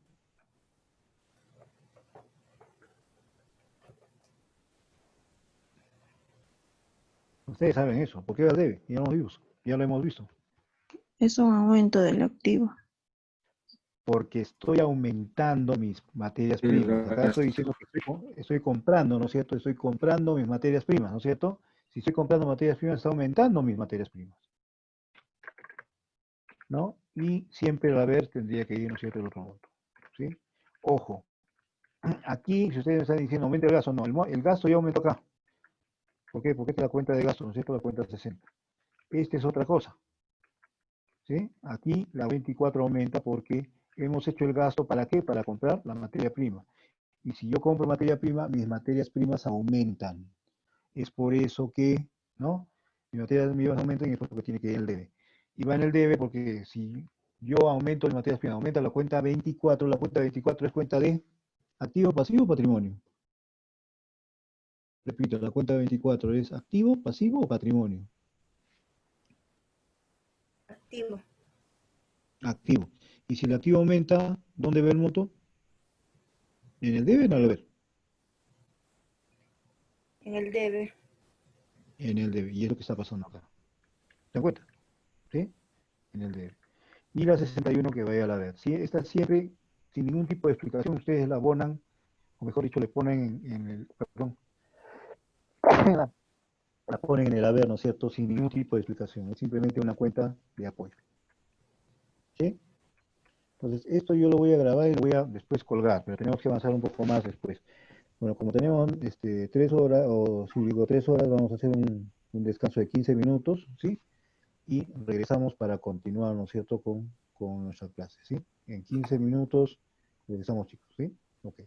[SPEAKER 1] Ustedes saben eso. ¿Por qué va al debe? Ya lo hemos visto.
[SPEAKER 9] Es un aumento del activo.
[SPEAKER 1] Porque estoy aumentando mis materias
[SPEAKER 3] El
[SPEAKER 1] primas. Acá
[SPEAKER 3] gasto.
[SPEAKER 1] estoy diciendo que estoy comprando, ¿no es cierto? Estoy comprando mis materias primas, ¿no es cierto? Si estoy comprando materias primas, está aumentando mis materias primas, ¿no? Y siempre el haber tendría que ir, ¿no es cierto?, el otro monto, ¿sí? Ojo, aquí, si ustedes me están diciendo aumenta el gasto, no, el gasto ya aumentó acá. ¿Por qué? Porque esta es la cuenta de gasto, ¿no es cierto? La cuenta 60. Esta es otra cosa, ¿sí? Aquí la 24 aumenta porque hemos hecho el gasto, ¿para qué? Para comprar la materia prima. Y si yo compro materia prima, mis materias primas aumentan. Es por eso que, ¿no? Mis materias primas aumentan y es porque tiene que ir en el debe. Y va en el debe porque si yo aumento mis materias primas, aumenta la cuenta 24 es cuenta de activo, pasivo o patrimonio. Repito, la cuenta 24 es activo, pasivo o patrimonio.
[SPEAKER 5] Activo.
[SPEAKER 1] Activo. Y si el activo aumenta, ¿dónde ve el monto? ¿En el debe o en el haber?
[SPEAKER 5] En el debe.
[SPEAKER 1] En el debe. Y es lo que está pasando acá. ¿Te das cuenta? ¿Sí? En el debe. Y la 61 que vaya a la haber. ¿Sí? Esta siempre, sin ningún tipo de explicación, ustedes la abonan, o mejor dicho, le ponen en el, perdón, la, la ponen en el haber, ¿no es cierto? Sin ningún tipo de explicación. Es simplemente una cuenta de apoyo. ¿Sí? Entonces, esto yo lo voy a grabar y lo voy a después colgar, pero tenemos que avanzar un poco más después. Bueno, como tenemos 3 horas, o si digo 3 horas, vamos a hacer un descanso de 15 minutos, ¿sí? Y regresamos para continuar, ¿no es cierto?, con nuestra clase, ¿sí? En 15 minutos regresamos, chicos, ¿sí? Ok.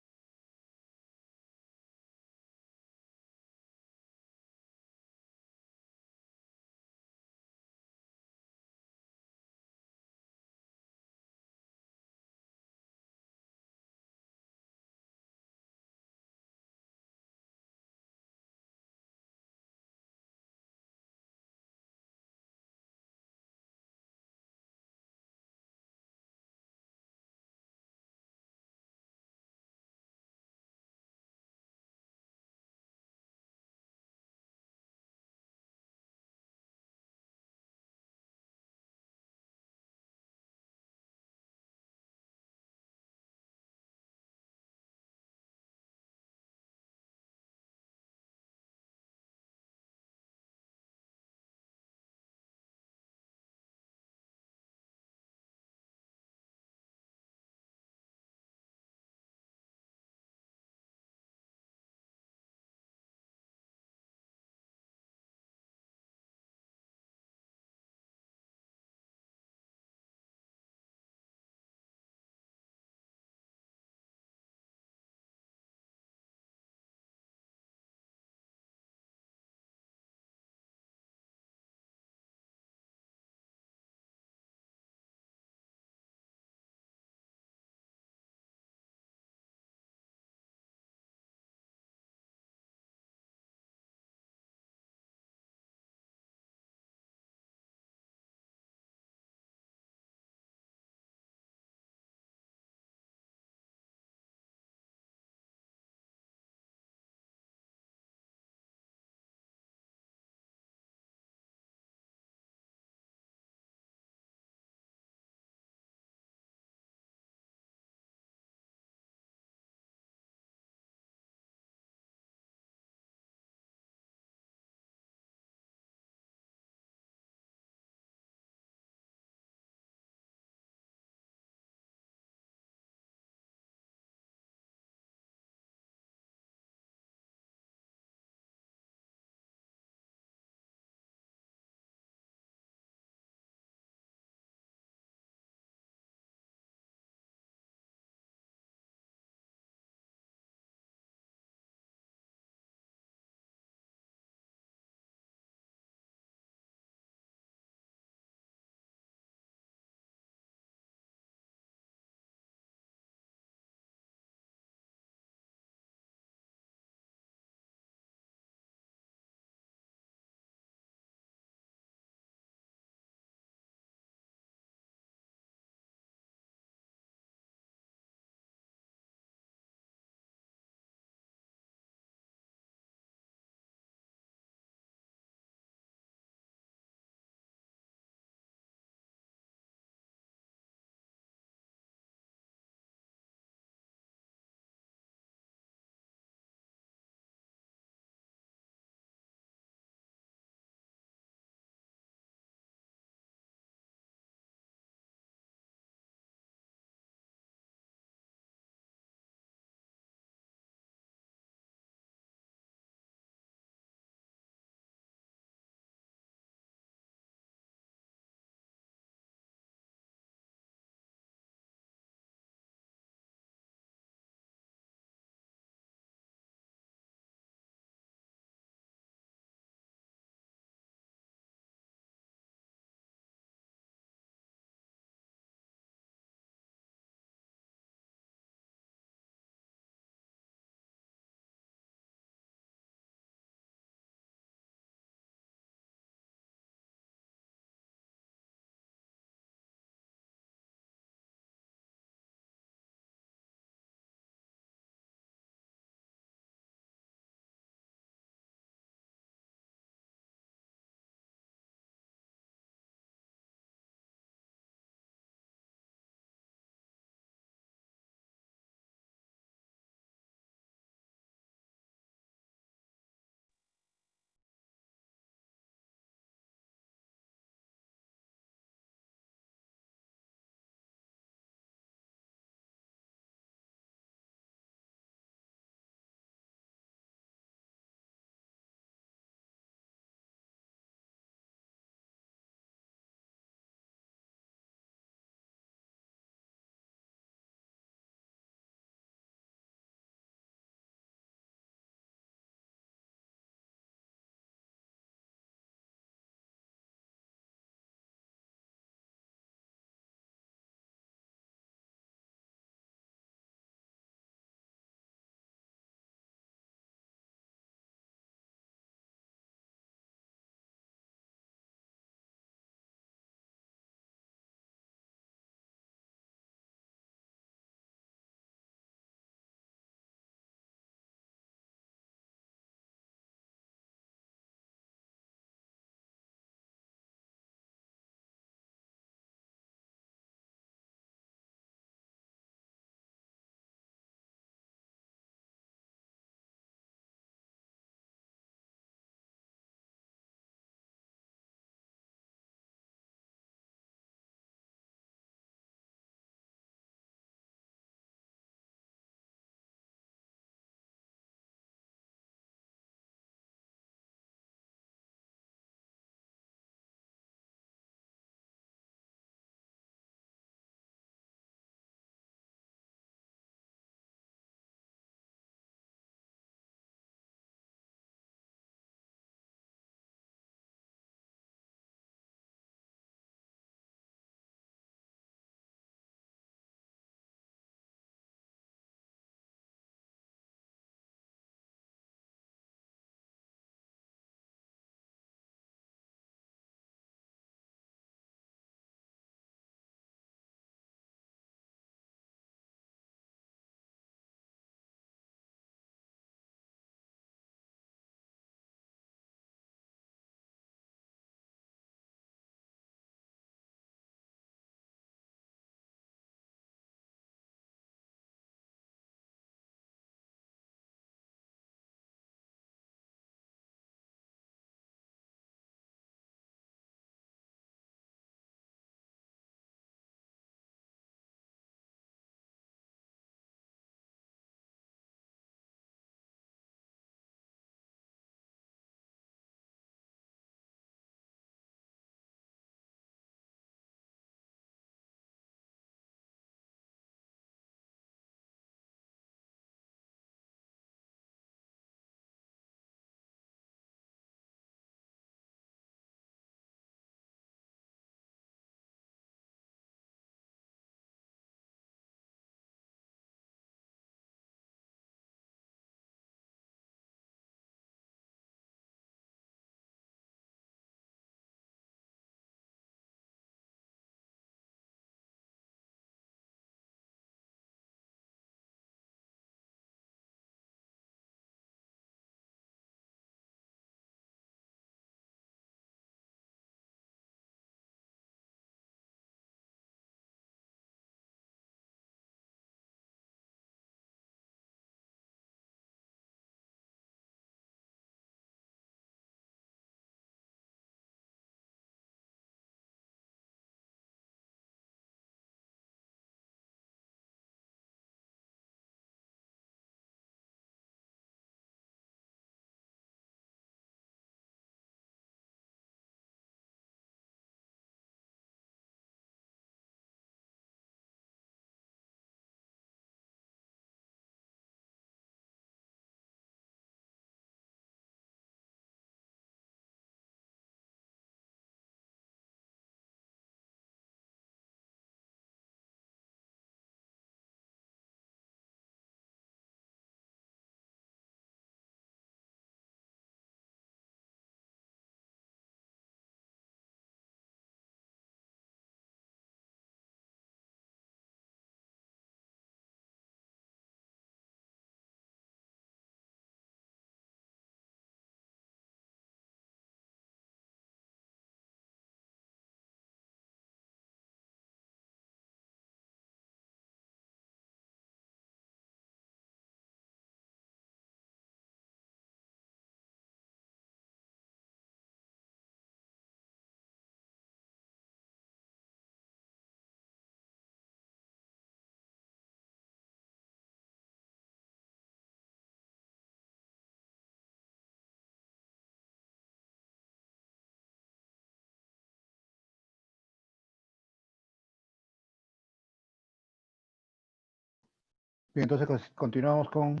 [SPEAKER 1] Bien, entonces continuamos con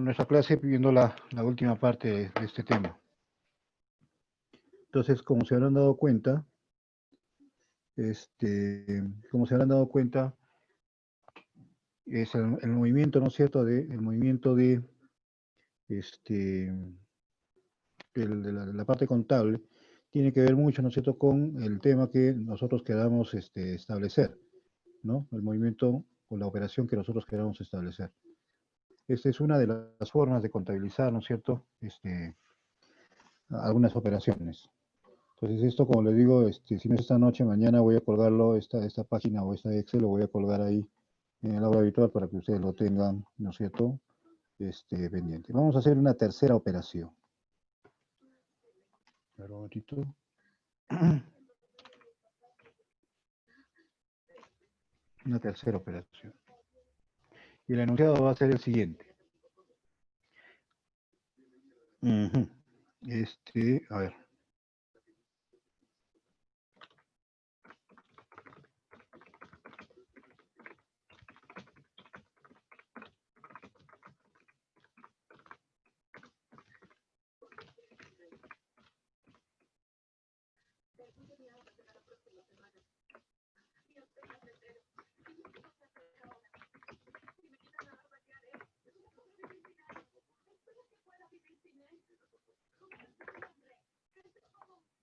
[SPEAKER 1] nuestra clase viendo la última parte de este tema. Entonces, como se habrán dado cuenta, es el movimiento, ¿no es cierto?, el movimiento de la parte contable tiene que ver mucho, ¿no es cierto?, con el tema que nosotros queramos establecer, ¿no? El movimiento o la operación que nosotros queramos establecer. Esta es una de las formas de contabilizar, ¿no es cierto?, algunas operaciones. Entonces esto, como les digo, si no es esta noche, mañana voy a colgarlo, esta página o esta Excel lo voy a colgar ahí en el aula habitual para que ustedes lo tengan, ¿no es cierto?, pendiente. Vamos a hacer una tercera operación. A ver, un momentito. Una tercera operación. Y el enunciado va a ser el siguiente. A ver.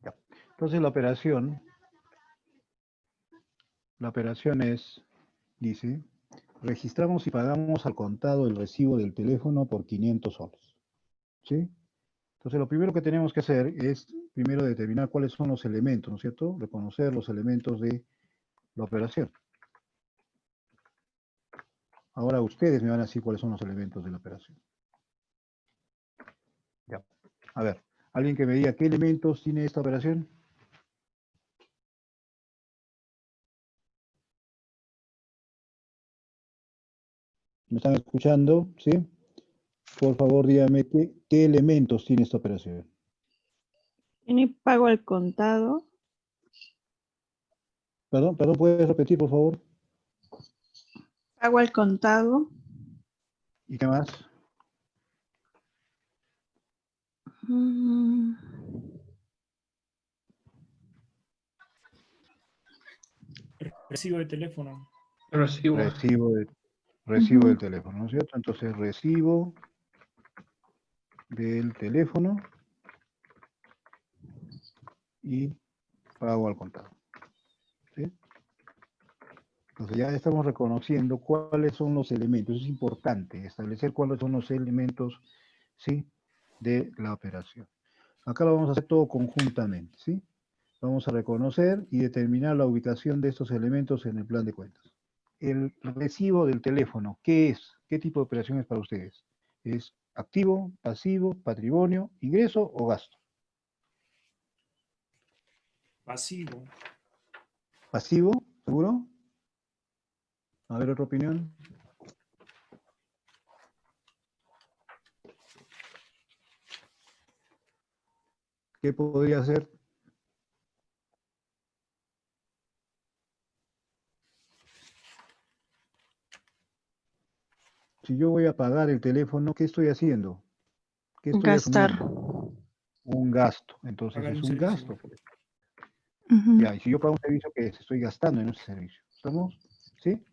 [SPEAKER 1] Ya. Entonces la operación es, dice, registramos y pagamos al contado el recibo del teléfono por 500 soles. ¿Sí? Entonces lo primero que tenemos que hacer es primero determinar cuáles son los elementos, ¿no es cierto? Reconocer los elementos de la operación. Ahora ustedes me van a decir cuáles son los elementos de la operación. Ya. A ver, alguien que me diga qué elementos tiene esta operación. ¿Me están escuchando? ¿Sí? Por favor, dígame qué elementos tiene esta operación.
[SPEAKER 9] Tiene pago al contado,
[SPEAKER 1] Perdón, ¿puedes repetir, por favor?
[SPEAKER 9] pago al contado,
[SPEAKER 1] ¿Y qué más?
[SPEAKER 9] mm,
[SPEAKER 2] Recibo de teléfono.
[SPEAKER 3] Recibo.
[SPEAKER 1] Recibo del teléfono, ¿no es cierto? Entonces, recibo del teléfono y pago al contado. ¿Sí? Entonces ya estamos reconociendo cuáles son los elementos. Es importante establecer cuáles son los elementos, ¿sí?, de la operación. Acá lo vamos a hacer todo conjuntamente, ¿sí? Vamos a reconocer y determinar la ubicación de estos elementos en el plan de cuentas. El recibo del teléfono, ¿qué es? ¿Qué tipo de operación es para ustedes? ¿Es activo, pasivo, patrimonio, ingreso o gasto?
[SPEAKER 2] Pasivo.
[SPEAKER 1] ¿Pasivo? ¿Seguro? A ver, otra opinión. ¿Qué podría ser? Si yo voy a pagar el teléfono, ¿qué estoy haciendo? ¿Qué estoy
[SPEAKER 9] gastar.
[SPEAKER 1] asumiendo? Un gasto. Entonces
[SPEAKER 2] Pagar
[SPEAKER 1] es
[SPEAKER 2] un
[SPEAKER 1] un
[SPEAKER 2] servicio.
[SPEAKER 1] gasto.
[SPEAKER 9] Ujú.
[SPEAKER 1] Ya, y si yo pago un servicio, ¿qué es? Estoy gastando en ese servicio. ¿Estamos? ¿Sí?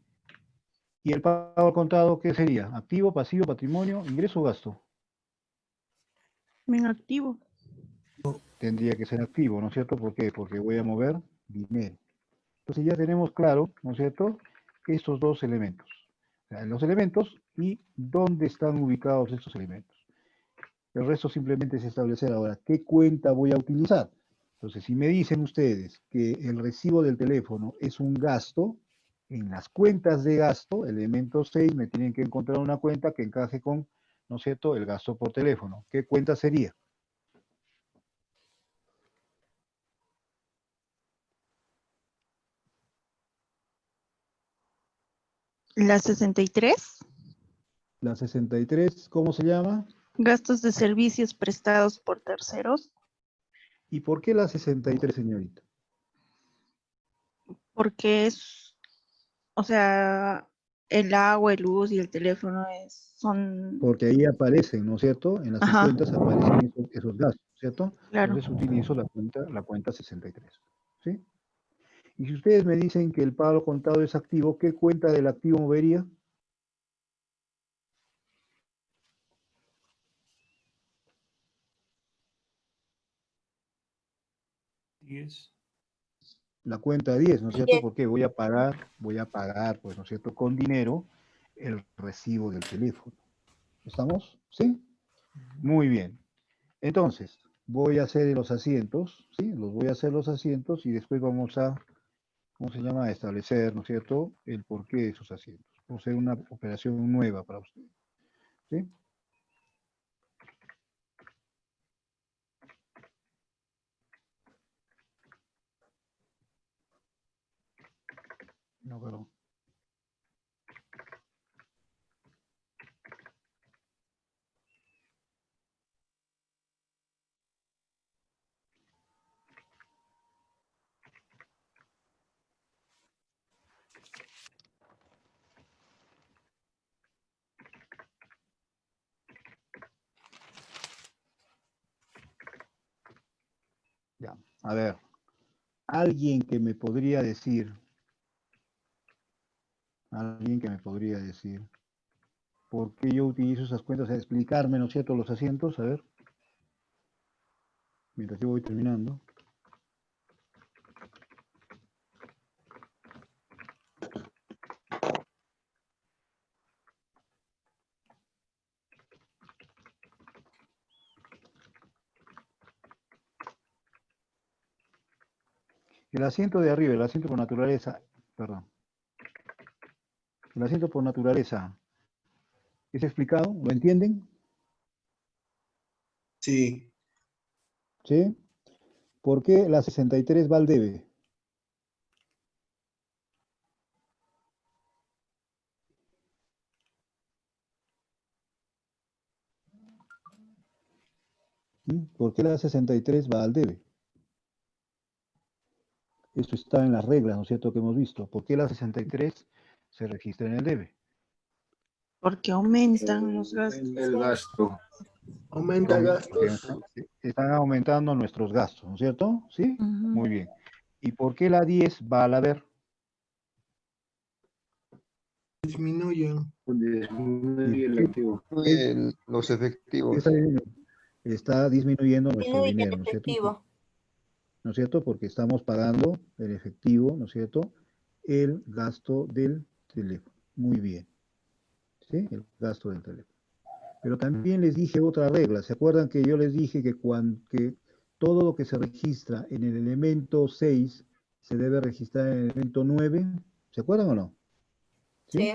[SPEAKER 1] ¿Y el pago al contado qué sería? ¿Activo, pasivo, patrimonio, ingreso o gasto?
[SPEAKER 9] Bien activo.
[SPEAKER 1] Tendría que ser activo, ¿no es cierto? ¿Por qué? Porque voy a mover dinero. Entonces ya tenemos claro, ¿no es cierto?, estos dos elementos. O sea, los elementos y dónde están ubicados estos elementos. El resto simplemente es establecer ahora qué cuenta voy a utilizar. Entonces, si me dicen ustedes que el recibo del teléfono es un gasto, en las cuentas de gasto, elemento 6, me tienen que encontrar una cuenta que encaje con, ¿no es cierto?, el gasto por teléfono. ¿Qué cuenta sería?
[SPEAKER 9] La 63,
[SPEAKER 1] La 63, ¿cómo se llama?
[SPEAKER 9] gastos de servicios prestados por terceros,
[SPEAKER 1] ¿Y por qué la 63, señorita?
[SPEAKER 9] porque es, o sea, el agua, el luz y el teléfono son...
[SPEAKER 1] Porque ahí aparecen, ¿no es cierto? En las
[SPEAKER 9] Ajá.
[SPEAKER 1] cuentas aparecen esos gastos, ¿cierto?
[SPEAKER 9] Claro.
[SPEAKER 1] Entonces utilizo la cuenta 63, ¿sí? Y si ustedes me dicen que el pago contado es activo, ¿qué cuenta del activo movería?
[SPEAKER 2] ¿10?
[SPEAKER 1] La cuenta 10, ¿no es cierto?
[SPEAKER 5] 10.
[SPEAKER 1] Porque voy a pagar, pues, ¿no es cierto? Con dinero el recibo del teléfono. ¿Estamos? ¿Sí? Muy bien. Entonces, voy a hacer los asientos, ¿sí? Los voy a hacer los asientos y después vamos a, ¿cómo se llama? A establecer, ¿no es cierto? El porqué de esos asientos. Vamos a hacer una operación nueva para ustedes, ¿sí? No, perdón. Ya, a ver. Alguien que me podría decir, por qué yo utilizo esas cuentas, a explicarme, ¿no es cierto?, los asientos, a ver, mientras yo voy terminando. El asiento de arriba, el asiento por naturaleza, perdón, el asiento por naturaleza, ¿es explicado? ¿Lo entienden?
[SPEAKER 6] Sí.
[SPEAKER 1] ¿Sí? ¿Por qué la 63 va al debe? ¿Mm? ¿Por qué la 63 va al debe? Esto está en las reglas, ¿no es cierto?, que hemos visto. ¿Por qué la 63 se registra en el debe?
[SPEAKER 9] Porque aumentan los gastos.
[SPEAKER 3] El gasto.
[SPEAKER 7] Aumenta
[SPEAKER 1] Porque
[SPEAKER 7] gastos.
[SPEAKER 1] están aumentando nuestros gastos, ¿no es cierto? ¿Sí?
[SPEAKER 9] Ujú.
[SPEAKER 1] Muy bien. ¿Y por qué la 10 va al haber?
[SPEAKER 7] Disminuyen.
[SPEAKER 3] Disminuye el activo.
[SPEAKER 10] Los efectivos.
[SPEAKER 1] Está disminuyendo nuestro
[SPEAKER 5] Disminuye
[SPEAKER 1] dinero,
[SPEAKER 5] el
[SPEAKER 1] ¿no es cierto?
[SPEAKER 5] efectivo.
[SPEAKER 1] ¿No es cierto? Porque estamos pagando el efectivo, ¿no es cierto? El gasto del teléfono. Muy bien. ¿Sí? El gasto del teléfono. Pero también les dije otra regla. ¿Se acuerdan que yo les dije que todo lo que se registra en el elemento 6 se debe registrar en el elemento 9? ¿Se acuerdan o no? ¿Sí?
[SPEAKER 5] Sí.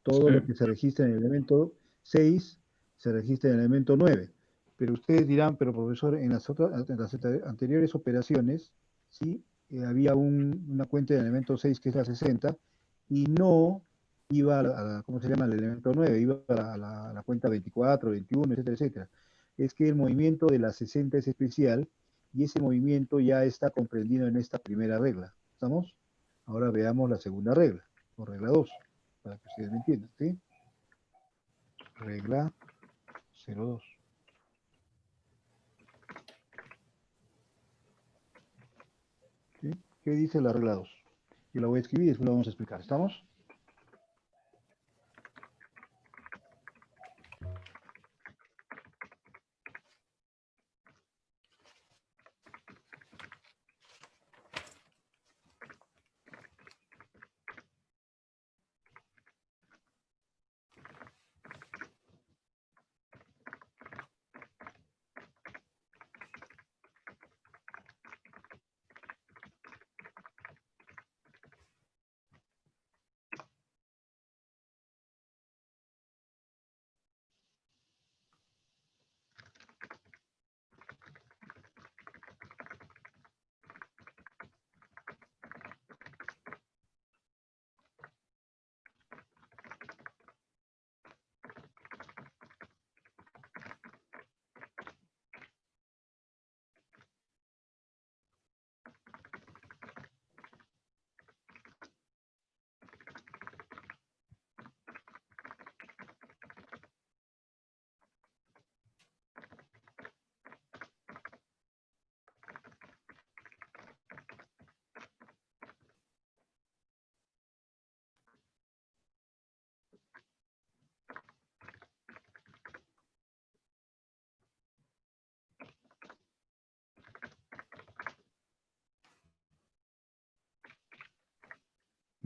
[SPEAKER 1] Todo lo que se registra en el elemento 6 se registra en el elemento 9. Pero ustedes dirán, pero profesor, en las anteriores operaciones, sí, había una cuenta del elemento 6 que es la 60 y no iba ¿cómo se llama? El elemento 9, iba a la cuenta 24, 21, etcétera, etcétera. Es que el movimiento de la 60 es especial y ese movimiento ya está comprendido en esta primera regla. ¿Estamos? Ahora veamos la segunda regla, o regla 2 para que ustedes me entiendan, ¿sí? Regla 02. ¿Sí? ¿Qué dice la regla 2? Yo la voy a escribir y después la vamos a explicar. ¿Estamos?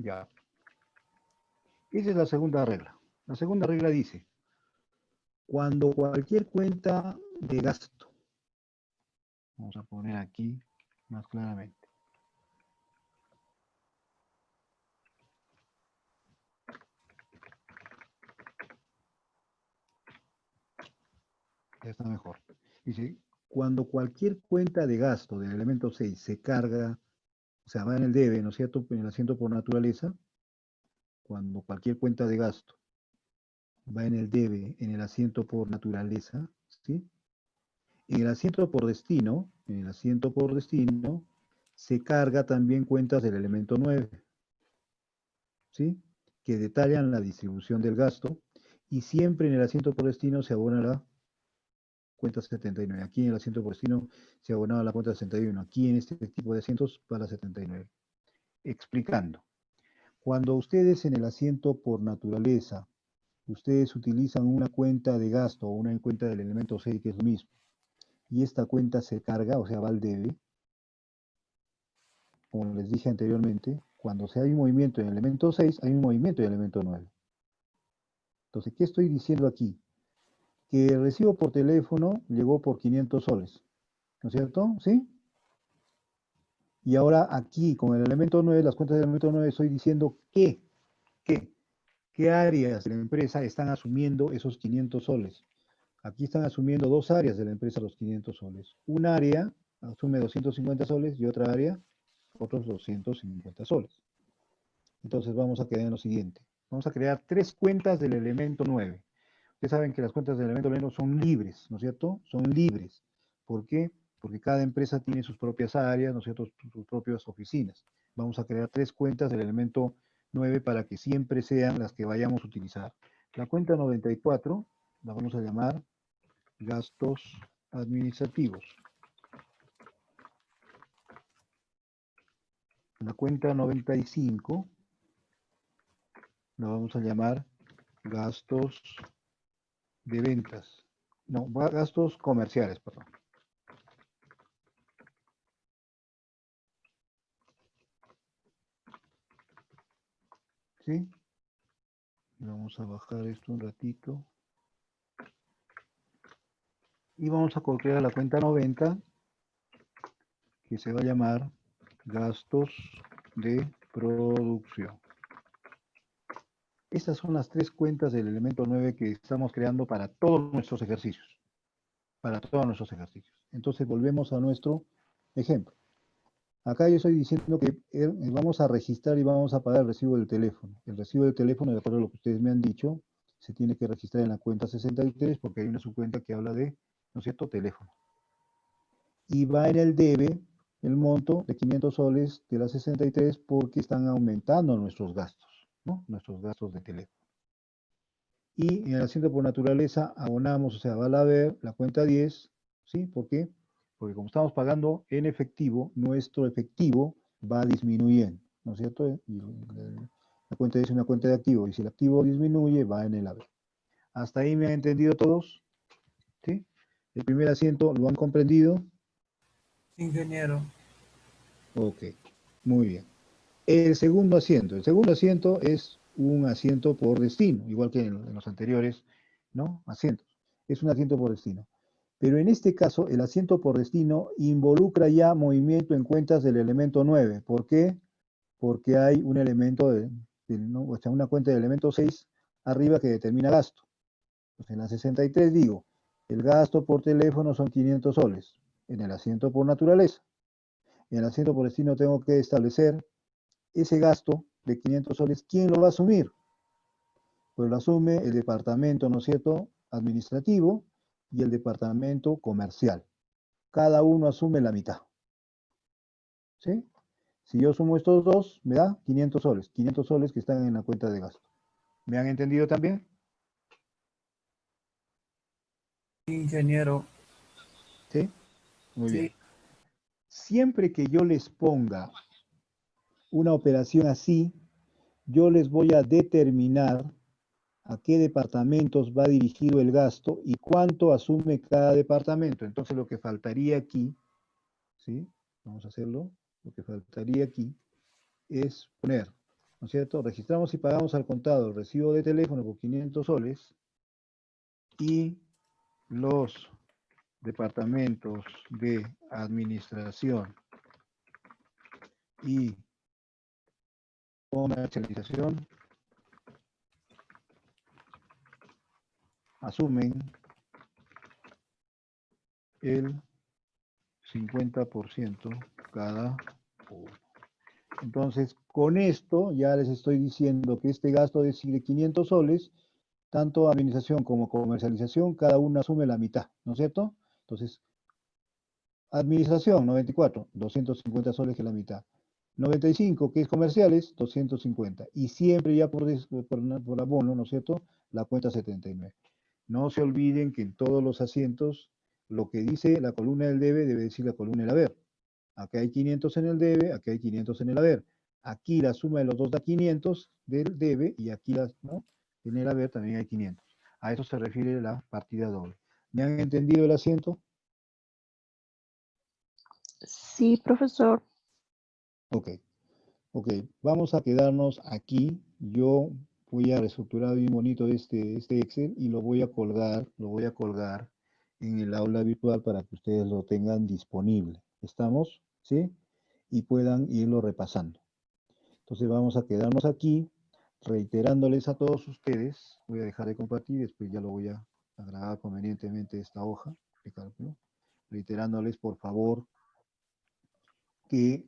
[SPEAKER 1] Ya. Esa es la segunda regla. La segunda regla dice, cuando cualquier cuenta de gasto, vamos a poner aquí más claramente. Ya está mejor. Dice, cuando cualquier cuenta de gasto del elemento 6 se carga, o sea, va en el debe, ¿no es cierto?, en el asiento por naturaleza, cuando cualquier cuenta de gasto va en el debe, en el asiento por naturaleza, ¿sí? En el asiento por destino, se carga también cuentas del elemento 9, ¿sí? Que detallan la distribución del gasto, y siempre en el asiento por destino se abona la cuenta 79. Aquí en el asiento por destino se abonaba la cuenta 61. Aquí en este tipo de asientos para 79. Explicando. Cuando ustedes en el asiento por naturaleza, ustedes utilizan una cuenta de gasto o una cuenta del elemento 6, que es lo mismo, y esta cuenta se carga, o sea, va al debe, como les dije anteriormente, cuando se hay un movimiento en el elemento 6, hay un movimiento en el elemento 9. Entonces, ¿qué estoy diciendo aquí? Que el recibo por teléfono llegó por 500 soles, ¿no es cierto? ¿Sí? Y ahora aquí, con el elemento 9, las cuentas del elemento 9, estoy diciendo qué áreas de la empresa están asumiendo esos 500 soles. Aquí están asumiendo dos áreas de la empresa los 500 soles. Un área asume 250 soles y otra área otros 250 soles. Entonces vamos a quedar en lo siguiente. Vamos a crear tres cuentas del elemento 9. Ustedes saben que las cuentas del elemento 9 son libres, ¿no es cierto? Son libres. ¿Por qué? Porque cada empresa tiene sus propias áreas, ¿no es cierto?, sus propias oficinas. Vamos a crear tres cuentas del elemento 9 para que siempre sean las que vayamos a utilizar. La cuenta 94 la vamos a llamar gastos administrativos. La cuenta 95 la vamos a llamar gastos de ventas. No, gastos comerciales, perdón. ¿Sí? Vamos a bajar esto un ratito. Y vamos a crear la cuenta 90, que se va a llamar gastos de producción. Estas son las tres cuentas del elemento 9 que estamos creando para todos nuestros ejercicios. Entonces volvemos a nuestro ejemplo. Acá yo estoy diciendo que vamos a registrar y vamos a pagar el recibo del teléfono. El recibo del teléfono, de acuerdo a lo que ustedes me han dicho, se tiene que registrar en la cuenta 63 porque hay una subcuenta que habla de, ¿no es cierto?, teléfono. Y va en el debe el monto de 500 soles de la 63 porque están aumentando nuestros gastos, ¿no? Nuestros gastos de teléfono. Y en el asiento por naturaleza abonamos, o sea, va a haber la cuenta 10, ¿sí? ¿Por qué? Porque como estamos pagando en efectivo, nuestro efectivo va disminuyendo, ¿no es cierto? Y la cuenta es una cuenta de activo, y si el activo disminuye, va en el haber. ¿Hasta ahí me han entendido todos? ¿Sí? El primer asiento, ¿lo han comprendido?
[SPEAKER 4] Ingeniero.
[SPEAKER 1] Ok, muy bien. El segundo asiento es un asiento por destino, igual que en los anteriores, ¿no? Asientos. Es un asiento por destino. Pero en este caso, el asiento por destino involucra ya movimiento en cuentas del elemento 9. ¿Por qué? Porque hay un elemento, ¿no?, o sea, una cuenta del elemento 6 arriba que determina gasto. Entonces, en la 63 digo, el gasto por teléfono son 500 soles, en el asiento por naturaleza. En el asiento por destino tengo que establecer ese gasto de 500 soles, ¿quién lo va a asumir? Pues lo asume el departamento, ¿no es cierto?, administrativo y el departamento comercial. Cada uno asume la mitad. ¿Sí? Si yo sumo estos dos, me da 500 soles que están en la cuenta de gasto. ¿Me han entendido también?
[SPEAKER 4] Ingeniero.
[SPEAKER 1] ¿Sí? Muy
[SPEAKER 4] Sí.
[SPEAKER 1] bien. Siempre que yo les ponga una operación así, yo les voy a determinar a qué departamentos va dirigido el gasto y cuánto asume cada departamento. Entonces lo que faltaría aquí, ¿sí? Vamos a hacerlo. Lo que faltaría aquí es poner ¿no es cierto? Registramos y pagamos al contado el recibo de teléfono por 500 soles y los departamentos de administración y comercialización asumen el 50% cada uno. Entonces, con esto ya les estoy diciendo que este gasto de 500 soles, tanto administración como comercialización, cada uno asume la mitad, ¿no es cierto? Entonces, administración, 94, 250 soles que es la mitad. 95, que es comerciales, 250. Y siempre ya por abono, ¿no es cierto? La cuenta 79. No se olviden que en todos los asientos, lo que dice la columna del debe, debe decir la columna del haber. Acá hay 500 en el debe, aquí hay 500 en el haber. Aquí la suma de los dos da 500 del debe y aquí ¿no? En el haber también hay 500. A eso se refiere la partida doble. ¿Me han entendido el asiento?
[SPEAKER 9] Sí, profesor.
[SPEAKER 1] Ok, vamos a quedarnos aquí. Yo voy a reestructurar bien bonito este Excel y lo voy a colgar en el aula virtual para que ustedes lo tengan disponible. ¿Estamos? ¿Sí? Y puedan irlo repasando. Entonces vamos a quedarnos aquí, reiterándoles a todos ustedes. Voy a dejar de compartir, después ya lo voy a grabar convenientemente esta hoja de cálculo. Reiterándoles, por favor, que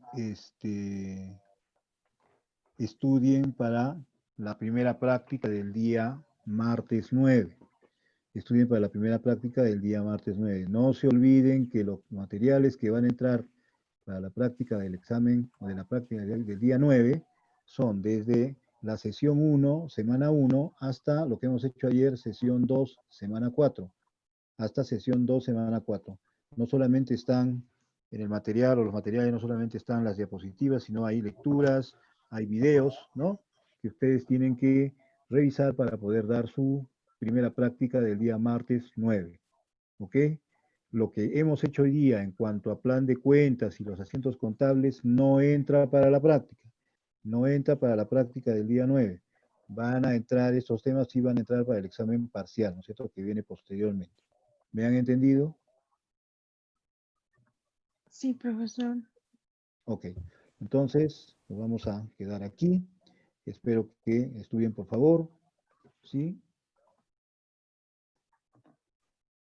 [SPEAKER 1] estudien para la primera práctica del día martes 9. Estudien para la primera práctica del día martes 9. No se olviden que los materiales que van a entrar para la práctica del examen o de la práctica del día 9 son desde la sesión 1, semana 1, hasta lo que hemos hecho ayer, sesión 2, semana 4. Hasta sesión 2, semana 4. No solamente están en el material o los materiales, no solamente están las diapositivas, sino hay lecturas, hay videos, ¿no? Que ustedes tienen que revisar para poder dar su primera práctica del día martes 9. ¿Ok? Lo que hemos hecho hoy día en cuanto a plan de cuentas y los asientos contables no entra para la práctica. No entra para la práctica del día 9. Van a entrar, estos temas sí van a entrar para el examen parcial, ¿no es cierto? Que viene posteriormente. ¿Me han entendido?
[SPEAKER 9] Sí, profesor.
[SPEAKER 1] Ok. Entonces, nos vamos a quedar aquí. Espero que estudien, por favor. ¿Sí?